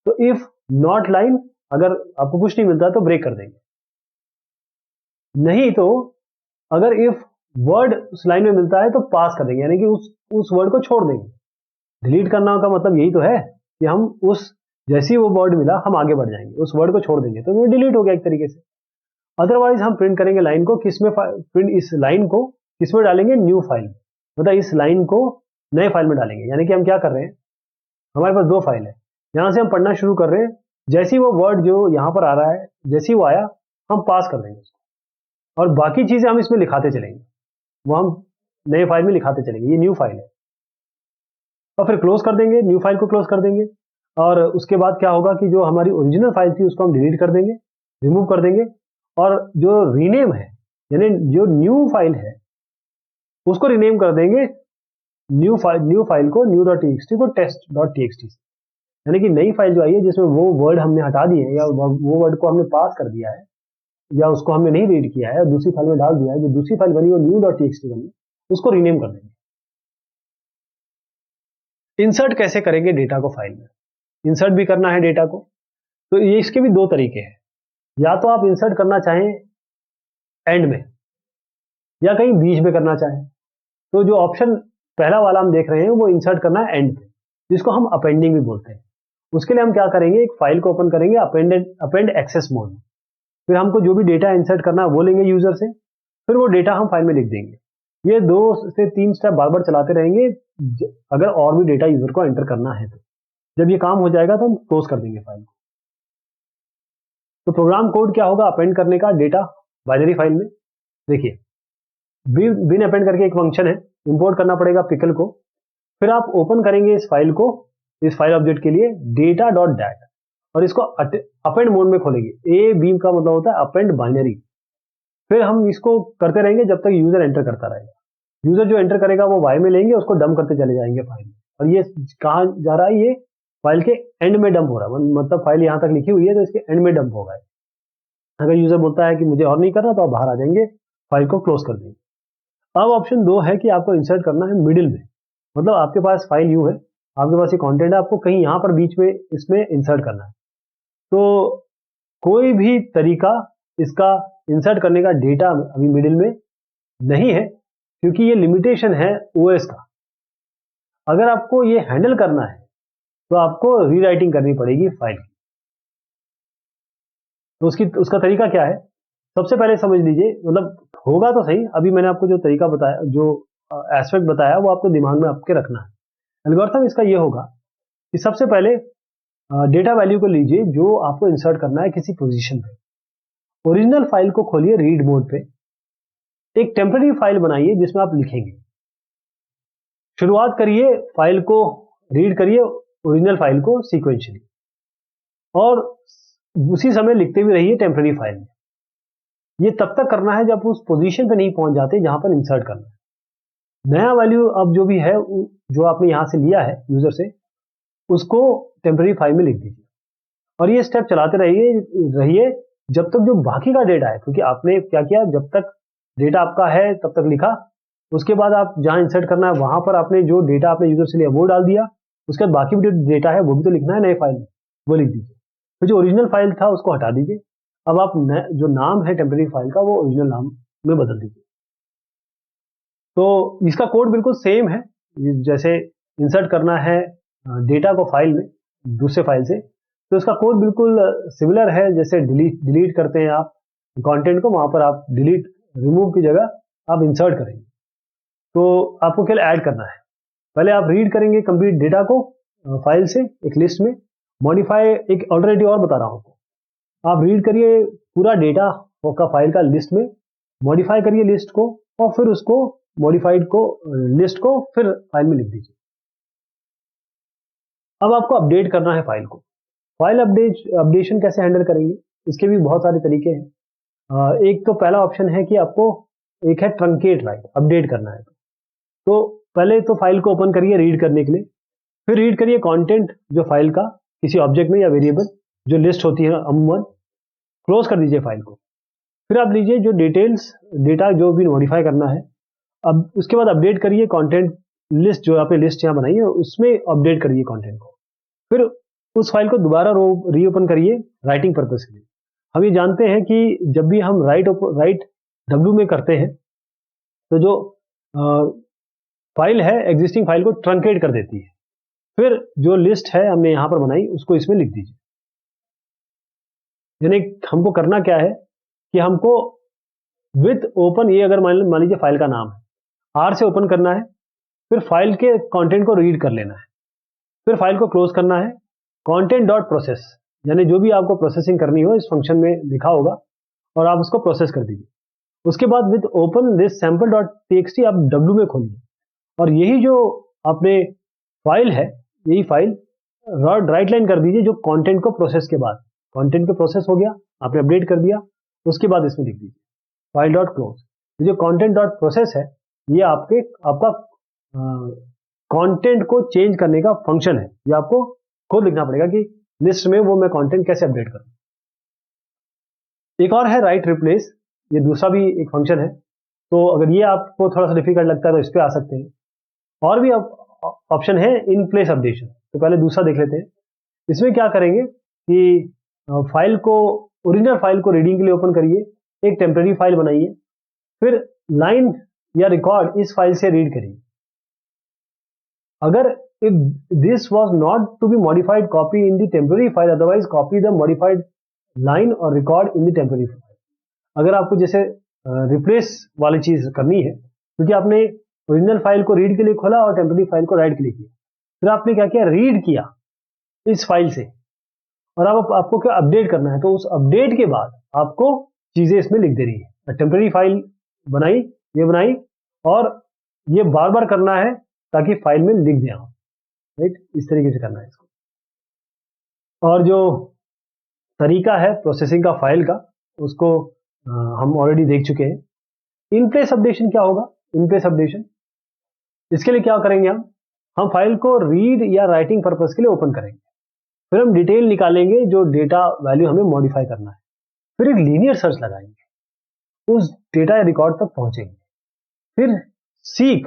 तो इफ नॉट लाइन, अगर आपको कुछ नहीं मिलता तो ब्रेक कर देंगे, नहीं तो अगर इफ वर्ड उस लाइन में मिलता है तो पास कर देंगे, यानी कि उस वर्ड को छोड़ देंगे। डिलीट करना का मतलब यही तो है कि हम उस, जैसे ही वो वर्ड मिला हम आगे बढ़ जाएंगे, उस वर्ड को छोड़ देंगे, तो वो डिलीट हो गया एक तरीके से। अदरवाइज हम प्रिंट करेंगे लाइन को किसमें, प्रिंट इस लाइन को किसमें डालेंगे, न्यू फाइल, मतलब इस लाइन को नए फाइल में डालेंगे। यानी कि हम क्या कर रहे हैं, हमारे पास 2 फाइल है, यहां से हम पढ़ना शुरू कर रहे हैं, जैसे ही वो वर्ड जो यहां पर आ रहा है, जैसे ही वो आया हम पास कर देंगे उसको, और बाकी चीजें हम इसमें लिखाते चलेंगे, वो हम नए फाइल में लिखाते चलेंगे, ये न्यू फाइल है। और फिर क्लोज कर देंगे, न्यू फाइल को क्लोज कर देंगे, और उसके बाद क्या होगा कि जो हमारी ओरिजिनल फाइल थी उसको हम डिलीट कर देंगे, रिमूव कर देंगे, और जो रीनेम है, यानी जो न्यू फाइल है उसको रीनेम कर देंगे, न्यू फाइल को new.txt को test.txt से। यानी कि नई फाइल जो आई है जिसमें वो वर्ड हमने हटा दिए हैं, या वो वर्ड को हमने पास कर दिया है, या उसको हमने नहीं रीड किया है, दूसरी फाइल में डाल दिया है, जो दूसरी फाइल बनी वो new.txt बनी, उसको रीनेम कर देंगे। इंसर्ट कैसे करेंगे डेटा को फाइल में, इंसर्ट भी करना है डेटा को, तो ये इसके भी 2 तरीके हैं। या तो आप इंसर्ट करना चाहें एंड में, या कहीं बीच में करना चाहें, तो जो ऑप्शन पहला वाला हम देख रहे हैं वो इंसर्ट करना है एंड पे, जिसको हम अपेंडिंग भी बोलते हैं। उसके लिए हम क्या करेंगे, एक फाइल को ओपन करेंगे अपेंड एक्सेस मोड में, फिर हमको जो भी डेटा इंसर्ट करना है वो लेंगे यूजर से, फिर वो डेटा हम फाइल में लिख देंगे। ये 2 से 3 स्टेप बार बार चलाते रहेंगे, अगर और भी डेटा यूजर को एंटर करना है तो। जब ये काम हो जाएगा तो हम क्लोज कर देंगे फाइल को। तो प्रोग्राम कोड क्या होगा अपेंड करने का डेटा बाइनरी फाइल में, देखिए बिन अपेंड करके एक फंक्शन है, इंपोर्ट करना पड़ेगा पिकल को, फिर आप ओपन करेंगे इस फाइल को, इस फाइल ऑब्जेक्ट के लिए data.dat, और इसको अपेंड मोड में खोलेंगे। ए बी का मतलब होता है अपेंड बाइनरी। फिर हम इसको करते रहेंगे जब तक यूजर एंटर करता रहेगा। यूजर जो एंटर करेगा वो वाई में लेंगे, उसको डंप करते चले जाएंगे फाइल में। और ये कहाँ जा रहा है, ये फाइल के एंड में डंप हो रहा है, मतलब फाइल यहाँ तक लिखी हुई है तो इसके एंड में डंप होगा। अगर यूजर बोलता है कि मुझे और नहीं करना तो आप बाहर आ जाएंगे, फाइल को क्लोज कर देंगे। अब ऑप्शन 2 है कि आपको इंसर्ट करना है मिडिल में, मतलब आपके पास फाइल यू है, आपके पास ये कंटेंट है, आपको कहीं यहाँ पर बीच में इसमें इंसर्ट करना है। तो कोई भी तरीका इसका इंसर्ट करने का डेटा अभी मिडिल में नहीं है, क्योंकि ये लिमिटेशन है ओएस का। अगर आपको ये हैंडल करना है तो आपको रीराइटिंग करनी पड़ेगी फाइल की। तो उसका तरीका क्या है, सबसे पहले समझ लीजिए, मतलब होगा तो सही, अभी मैंने आपको जो तरीका बताया, जो एस्पेक्ट बताया, वो आपको दिमाग में आपके रखना है। एल्गोरिथम इसका ये होगा कि सबसे पहले डेटा वैल्यू को लीजिए जो आपको इंसर्ट करना है किसी पोजीशन पे, ओरिजिनल फाइल को खोलिए रीड मोड पे, एक टेम्पररी फाइल बनाइए जिसमें आप लिखेंगे। शुरुआत करिए, फाइल को रीड करिए ओरिजिनल फाइल को सीक्वेंशियली, और उसी समय लिखते भी रहिए टेम्पररी फाइल में। ये तब तक करना है जब उस पोजीशन पे नहीं पहुंच जाते जहां पर इंसर्ट करना है। नया वैल्यू अब जो भी है जो आपने यहां से लिया है यूजर से, उसको टेम्पररी फाइल में लिख दीजिए, और ये स्टेप चलाते रहिए जब तक जो बाकी का डेटा है, क्योंकि आपने क्या किया, जब तक डेटा आपका है तब तक लिखा, उसके बाद आप जहां इंसर्ट करना है वहां पर आपने जो डेटा आपने यूजर से लिया वो डाल दिया, उसके बाद बाकी भी जो डेटा है वो भी तो लिखना है नए फाइल में, वो लिख दीजिए। फिर जो ओरिजिनल फाइल था उसको हटा दीजिए, अब आप जो नाम है टेम्पररी फाइल का वो ओरिजिनल नाम में बदल दीजिए। तो इसका कोड बिल्कुल सेम है, जैसे इंसर्ट करना है डेटा को फाइल में दूसरे फाइल से, तो इसका कोड बिल्कुल सिमिलर है। जैसे डिलीट करते हैं आप कंटेंट को, वहां पर आप डिलीट रिमूव की जगह आप इंसर्ट करेंगे। तो आपको केवल ऐड करना है, पहले आप रीड करेंगे कंप्लीट डेटा को फाइल से एक लिस्ट में, मॉडिफाई एक ऑल्टरनेटिव और बता रहा हूं, आप रीड करिए पूरा डेटा का फाइल का लिस्ट में, मॉडिफाई करिए लिस्ट को, और फिर उसको मॉडिफाइड को लिस्ट को फिर फाइल में लिख दीजिए। अब आपको अपडेट करना है फाइल को। फाइल अपडेशन कैसे हैंडल करेंगे, इसके भी बहुत सारे तरीके हैं। एक तो पहला ऑप्शन है कि आपको एक है ट्रंकेट राइट, अपडेट करना है तो पहले तो फाइल को ओपन करिए रीड करने के लिए, फिर रीड करिए कंटेंट जो फाइल का किसी ऑब्जेक्ट में या वेरिएबल जो लिस्ट होती है अमूमन, क्लोज कर दीजिए फाइल को। फिर आप लीजिए जो डिटेल्स डेटा जो भी मॉडिफाई करना है, अब उसके बाद अपडेट करिए कंटेंट लिस्ट जो आपने लिस्ट यहाँ बनाई है उसमें अपडेट करिए कंटेंट को। फिर उस फाइल को दोबारा रीओपन करिए राइटिंग पर्पज के लिए। हम ये जानते हैं कि जब भी हम राइट डब्ल्यू में करते हैं तो जो फाइल है एग्जिस्टिंग फाइल को ट्रंकेट कर देती है। फिर जो लिस्ट है हमने यहां पर बनाई उसको इसमें लिख दीजिए। यानी हमको करना क्या है कि हमको विथ ओपन, ये अगर मान लीजिए फाइल का नाम है, आर से ओपन करना है, फिर फाइल के कंटेंट को रीड कर लेना है, फिर फाइल को क्लोज करना है, कंटेंट डॉट प्रोसेस, यानी जो भी आपको प्रोसेसिंग करनी हो इस फंक्शन में लिखा होगा और आप उसको प्रोसेस कर दीजिए। उसके बाद with open this sample dot TXT आप डब्ल्यू में खोलिए, और यही जो आपने फाइल है यही फाइल राइट लाइन कर दीजिए जो कंटेंट को प्रोसेस के बाद, कंटेंट को प्रोसेस हो गया, आपने अपडेट कर दिया, उसके बाद इसमें लिख दीजिए फाइल डॉट क्लोज। जो कंटेंट डॉट प्रोसेस है ये आपका कंटेंट को चेंज करने का फंक्शन है, ये आपको खुद लिखना पड़ेगा कि लिस्ट में वो मैं कंटेंट कैसे अपडेट करूं। एक और है राइट रिप्लेस, ये दूसरा भी एक फंक्शन है, तो अगर ये आपको थोड़ा सा डिफिकल्ट लगता है तो इस पे आ सकते हैं। और भी ऑप्शन है इन प्लेस अपडेशन, तो पहले दूसरा देख लेते हैं। इसमें क्या करेंगे कि फाइल को, ओरिजिनल फाइल को रीडिंग के लिए ओपन करिए, एक टेम्पररी फाइल बनाइए, फिर लाइन या रिकॉर्ड इस फाइल से रीड करिए। अगर if this was not to be modified, copy in the temporary file, otherwise copy the modified line or record in the temporary file। अगर आपको जैसे रिप्लेस वाली चीज करनी है, क्योंकि आपने ओरिजिनल फाइल को रीड के लिए खोला और टेम्पररी फाइल को राइट के लिए किया, फिर आपने क्या किया, रीड किया इस फाइल से, और अब आपको क्या अपडेट करना है, तो उस अपडेट के बाद आपको चीजें इसमें लिख देनी है। टेम्पररी फाइल बनाई, ये बनाई, और ये बार बार करना है ताकि फाइल में लिख दें आप, राइट, इस तरीके से करना है इसको। और जो तरीका है प्रोसेसिंग का फाइल का, उसको हम ऑलरेडी देख चुके हैं। इन प्लेस अपडेशन क्या होगा, इन प्लेस अपडेशन, इसके लिए क्या करेंगे, हम फाइल को रीड या राइटिंग पर्पस के लिए ओपन करेंगे, फिर हम डिटेल निकालेंगे जो डेटा वैल्यू हमें मॉडिफाई करना है, फिर एक लीनियर सर्च लगाएंगे, उस डेटा या रिकॉर्ड तक पहुंचेंगे, फिर सीक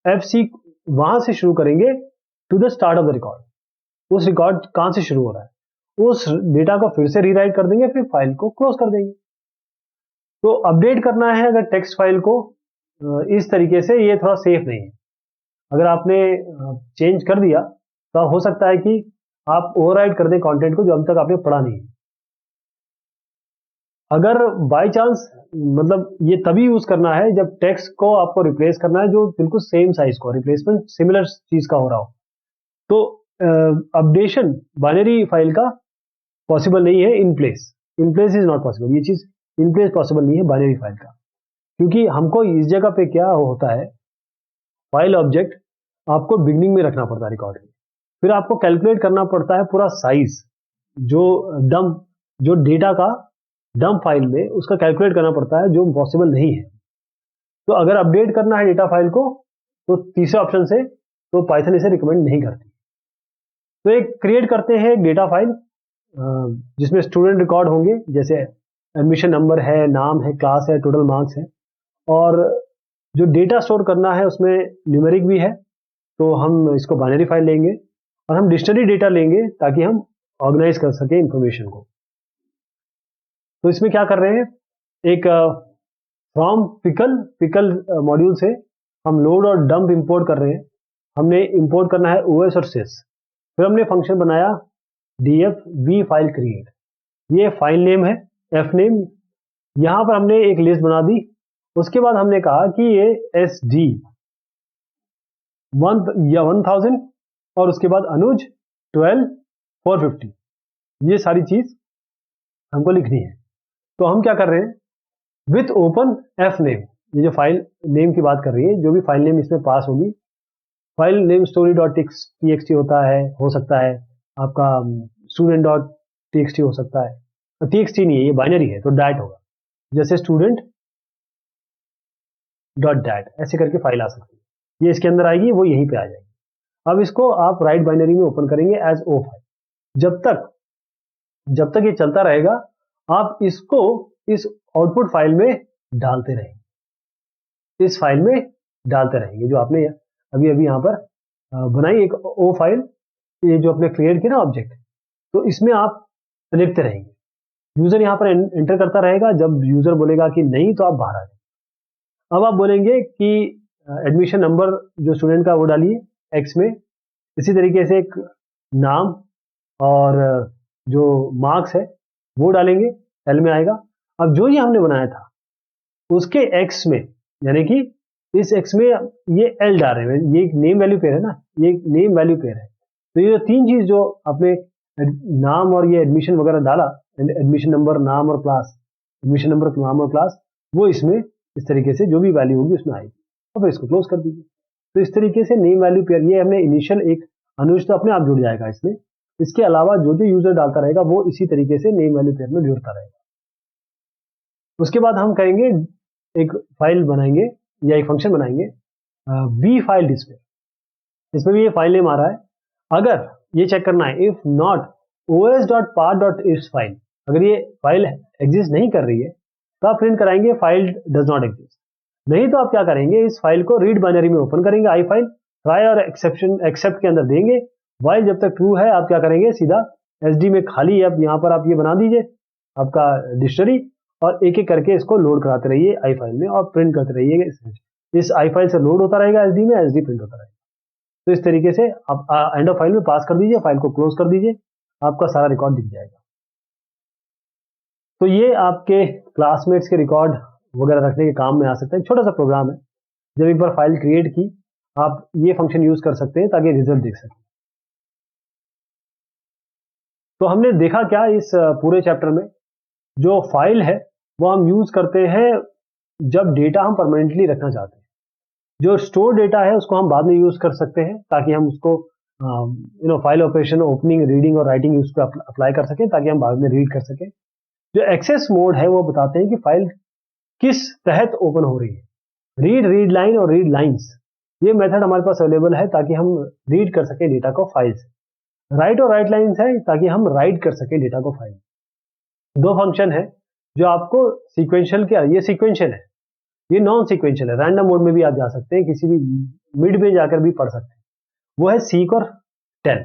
एफ सीक वहां से शुरू करेंगे to the start of the record, उस रिकॉर्ड कहां से शुरू हो रहा है, उस डेटा को फिर से रीराइट कर देंगे, फिर फाइल को क्लोज कर देंगे। तो अपडेट करना है अगर टेक्स्ट फाइल को इस तरीके से, ये थोड़ा सेफ नहीं है। अगर आपने चेंज कर दिया तो हो सकता है कि आप ओवरराइट कर दें कंटेंट को जो अब तक आपने पढ़ा नहीं है। अगर बाय चांस, मतलब ये तभी यूज करना है जब टेक्स्ट को आपको रिप्लेस करना है जो बिल्कुल सेम साइज को, रिप्लेसमेंट सिमिलर चीज का हो रहा हो, तो अपडेशन बाइनरी फाइल का पॉसिबल नहीं है। In place is not possible, ये चीज इन प्लेस पॉसिबल नहीं है बाइनरी फाइल का, क्योंकि हमको इस जगह पे क्या होता है, फाइल ऑब्जेक्ट आपको बिगनिंग में रखना पड़ता है रिकॉर्ड के, फिर आपको कैलकुलेट करना पड़ता है पूरा साइज, जो डेटा का डंप फाइल में उसका कैलकुलेट करना पड़ता है, जो पॉसिबल नहीं है। तो अगर अपडेट करना है डेटा फाइल को तो तीसरे ऑप्शन से, तो पाइथन इसे रिकमेंड नहीं करती। तो एक क्रिएट करते हैं एक डेटा फाइल जिसमें स्टूडेंट रिकॉर्ड होंगे, जैसे एडमिशन नंबर है, नाम है, क्लास है, टोटल मार्क्स है, और जो डेटा स्टोर करना है उसमें न्यूमेरिक भी है। तो हम इसको बाइनरी फाइल लेंगे और हम डिक्शनरी डेटा लेंगे ताकि हम ऑर्गेनाइज कर सके इंफॉर्मेशन को। तो इसमें क्या कर रहे हैं, एक फ्रॉम पिकल मॉड्यूल से हम लोड और डंप इंपोर्ट कर रहे हैं। हमने इंपोर्ट करना है ओएस और सिस। फिर हमने फंक्शन बनाया df v फाइल क्रिएट, ये फाइल नेम है f नेम। यहां पर हमने एक लिस्ट बना दी। उसके बाद हमने कहा कि ये sd 1000 और उसके बाद अनुज 12 450, ये सारी चीज हमको लिखनी है। तो हम क्या कर रहे हैं, विथ ओपन f नेम, ये जो फाइल नेम की बात कर रही है, जो भी फाइल नेम इसमें पास होगी, file name story dot txt होता है, हो सकता है आपका स्टूडेंट डॉट txt हो सकता है, txt नहीं है, ये बाइनरी है तो डैट होगा, जैसे स्टूडेंट डॉट डैट ऐसे करके फाइल आ सकती है, ये इसके अंदर आएगी, वो यहीं पे आ जाएगी। अब इसको आप राइट बाइनरी में ओपन करेंगे एज ओ फाइल। जब तक ये चलता रहेगा, आप इसको इस आउटपुट फाइल में डालते रहेंगे, इस फाइल में डालते रहेंगे जो आपने अभी अभी यहाँ पर बनाई एक ओ फाइल, ये जो आपने क्रिएट किया ना ऑब्जेक्ट, तो इसमें आप लिखते रहेंगे। यूजर यहाँ पर एंटर करता रहेगा, जब यूजर बोलेगा कि नहीं तो आप बाहर आ जाए। अब आप बोलेंगे कि एडमिशन नंबर जो स्टूडेंट का वो डालिए एक्स में, इसी तरीके से एक नाम और जो मार्क्स है वो डालेंगे, एल में आएगा। अब जो ये हमने बनाया था उसके एक्स में, यानी कि इस एक्स में ये एल डाल रहे हैं, ये एक नेम वैल्यू पेयर है ना, ये एक नेम वैल्यू पेयर है। तो ये तीन चीज जो आपने नाम और ये एडमिशन वगैरह डाला, एडमिशन नंबर, नाम और क्लास, एडमिशन नंबर, नाम और क्लास, वो इसमें इस तरीके से जो भी वैल्यू होगी उसमें आएगी, और फिर इसको क्लोज कर दीजिए। तो इस तरीके से नेम वैल्यू पेयर, ये हमने इनिशियल एक अनुज तो अपने आप जुड़ जाएगा इसमें, इसके अलावा जो जो यूजर डालता रहेगा वो इसी तरीके से नेम वैल्यू पेयर में जुड़ता रहेगा। उसके बाद हम कहेंगे एक फाइल बनाएंगे या एक फंक्शन बनाएंगे वी फाइल डिस्प्ले, इसमें भी ये फाइल नेम आ रहा है। अगर ये चेक करना है इफ नॉट os.path.is फाइल, अगर ये फाइल एग्जिस्ट नहीं कर रही है तो आप प्रिंट कराएंगे फाइल डज नॉट एग्जिस्ट। नहीं तो आप क्या करेंगे, इस फाइल को रीड बाइनरी में ओपन करेंगे, आई फाइल ट्राई और एक्सेप्ट के अंदर देंगे, वाइल जब तक ट्रू है आप क्या करेंगे, सीधा एसडी में खाली, अब यहाँ पर आप ये बना दीजिए आपका डिक्शनरी, और एक एक करके इसको लोड कराते रहिए आई फाइल में और प्रिंट करते रहिए। इस आई फाइल से लोड होता रहेगा एसडी में, एसडी प्रिंट होता रहेगा। तो इस तरीके से आप एंड ऑफ फाइल में पास कर दीजिए, फाइल को क्लोज कर दीजिए, आपका सारा रिकॉर्ड दिख जाएगा। तो ये आपके क्लासमेट्स के रिकॉर्ड वगैरह रखने के काम में आ सकता है, छोटा सा प्रोग्राम है। जब एक बार फाइल क्रिएट की, आप ये फंक्शन यूज कर सकते हैं ताकि रिजल्ट देख सकें। तो हमने देखा क्या इस पूरे चैप्टर में, जो फाइल है वो हम यूज करते हैं जब डेटा हम परमानेंटली रखना चाहते हैं। जो स्टोर डेटा है उसको हम बाद में यूज कर सकते हैं ताकि हम उसको फाइल ऑपरेशन, ओपनिंग, रीडिंग और राइटिंग यूज पे अप्लाई कर सकें ताकि हम बाद में रीड कर सकें। जो एक्सेस मोड है वो बताते हैं कि फाइल किस तहत ओपन हो रही है, रीड लाइन और रीड लाइंस, ये मेथड हमारे पास अवेलेबल है ताकि हम रीड कर सकें डेटा को फाइल से। राइट और राइट लाइंस है ताकि हम राइट कर सकें डेटा को फाइल। दो फंक्शन है जो आपको सीक्वेंशियल के, ये सीक्वेंशियल है, ये नॉन सीक्वेंशियल है, रैंडम मोड में भी आप जा सकते हैं, किसी भी मिड में जाकर भी पढ़ सकते हैं। वो है सीक और टेल।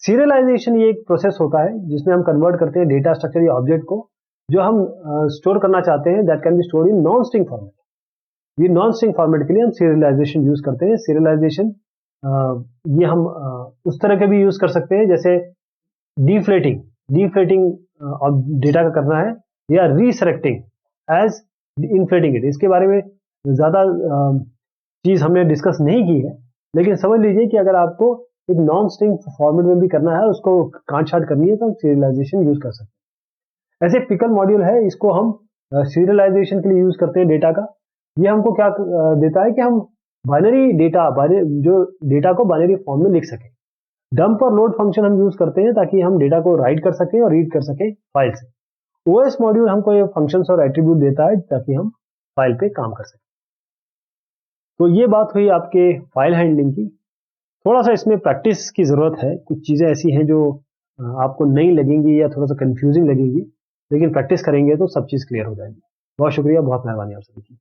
सीरियलाइजेशन ये एक प्रोसेस होता है जिसमें हम कन्वर्ट करते हैं डेटा स्ट्रक्चर या ऑब्जेक्ट को जो हम स्टोर करना चाहते हैं, that can be stored in non string format. ये नॉन स्ट्रिंग फॉर्मेट के लिए हम सीरियलाइजेशन यूज करते हैं। सीरियलाइजेशन ये हम उस तरह के भी यूज कर सकते हैं जैसे डिफ्लेटिंग डेटा का करना है, या रीसेलेक्टिंग एज इन्फ्लेटिंग इट। इसके बारे में ज्यादा चीज हमने डिस्कस नहीं की है, लेकिन समझ लीजिए कि अगर आपको एक नॉन स्ट्रिंग फॉर्मेट में भी करना है, उसको काट छाट करनी है, तो हम सीरियलाइजेशन यूज कर सकते हैं। ऐसे पिकल मॉड्यूल है, इसको हम सीरियलाइजेशन के लिए यूज करते हैं डेटा का। ये हमको क्या देता है कि हम बाइनरी डेटा, जो डेटा को बाइनरी फॉर्म में लिख सकें। डंप और लोड फंक्शन हम यूज करते हैं ताकि हम डेटा को राइट कर सकें और रीड कर सकें फाइल से। ओएस मॉड्यूल हमको ये फंक्शंस और एट्रीब्यूट देता है ताकि हम फाइल पे काम कर सकें। तो ये बात हुई आपके फाइल हैंडलिंग की। थोड़ा सा इसमें प्रैक्टिस की जरूरत है, कुछ चीजें ऐसी हैं जो आपको नहीं लगेंगी या थोड़ा सा कंफ्यूजिंग लगेगी, लेकिन प्रैक्टिस करेंगे तो सब चीज क्लियर हो जाएगी। बहुत शुक्रिया, बहुत मेहरबानी आप सभी की।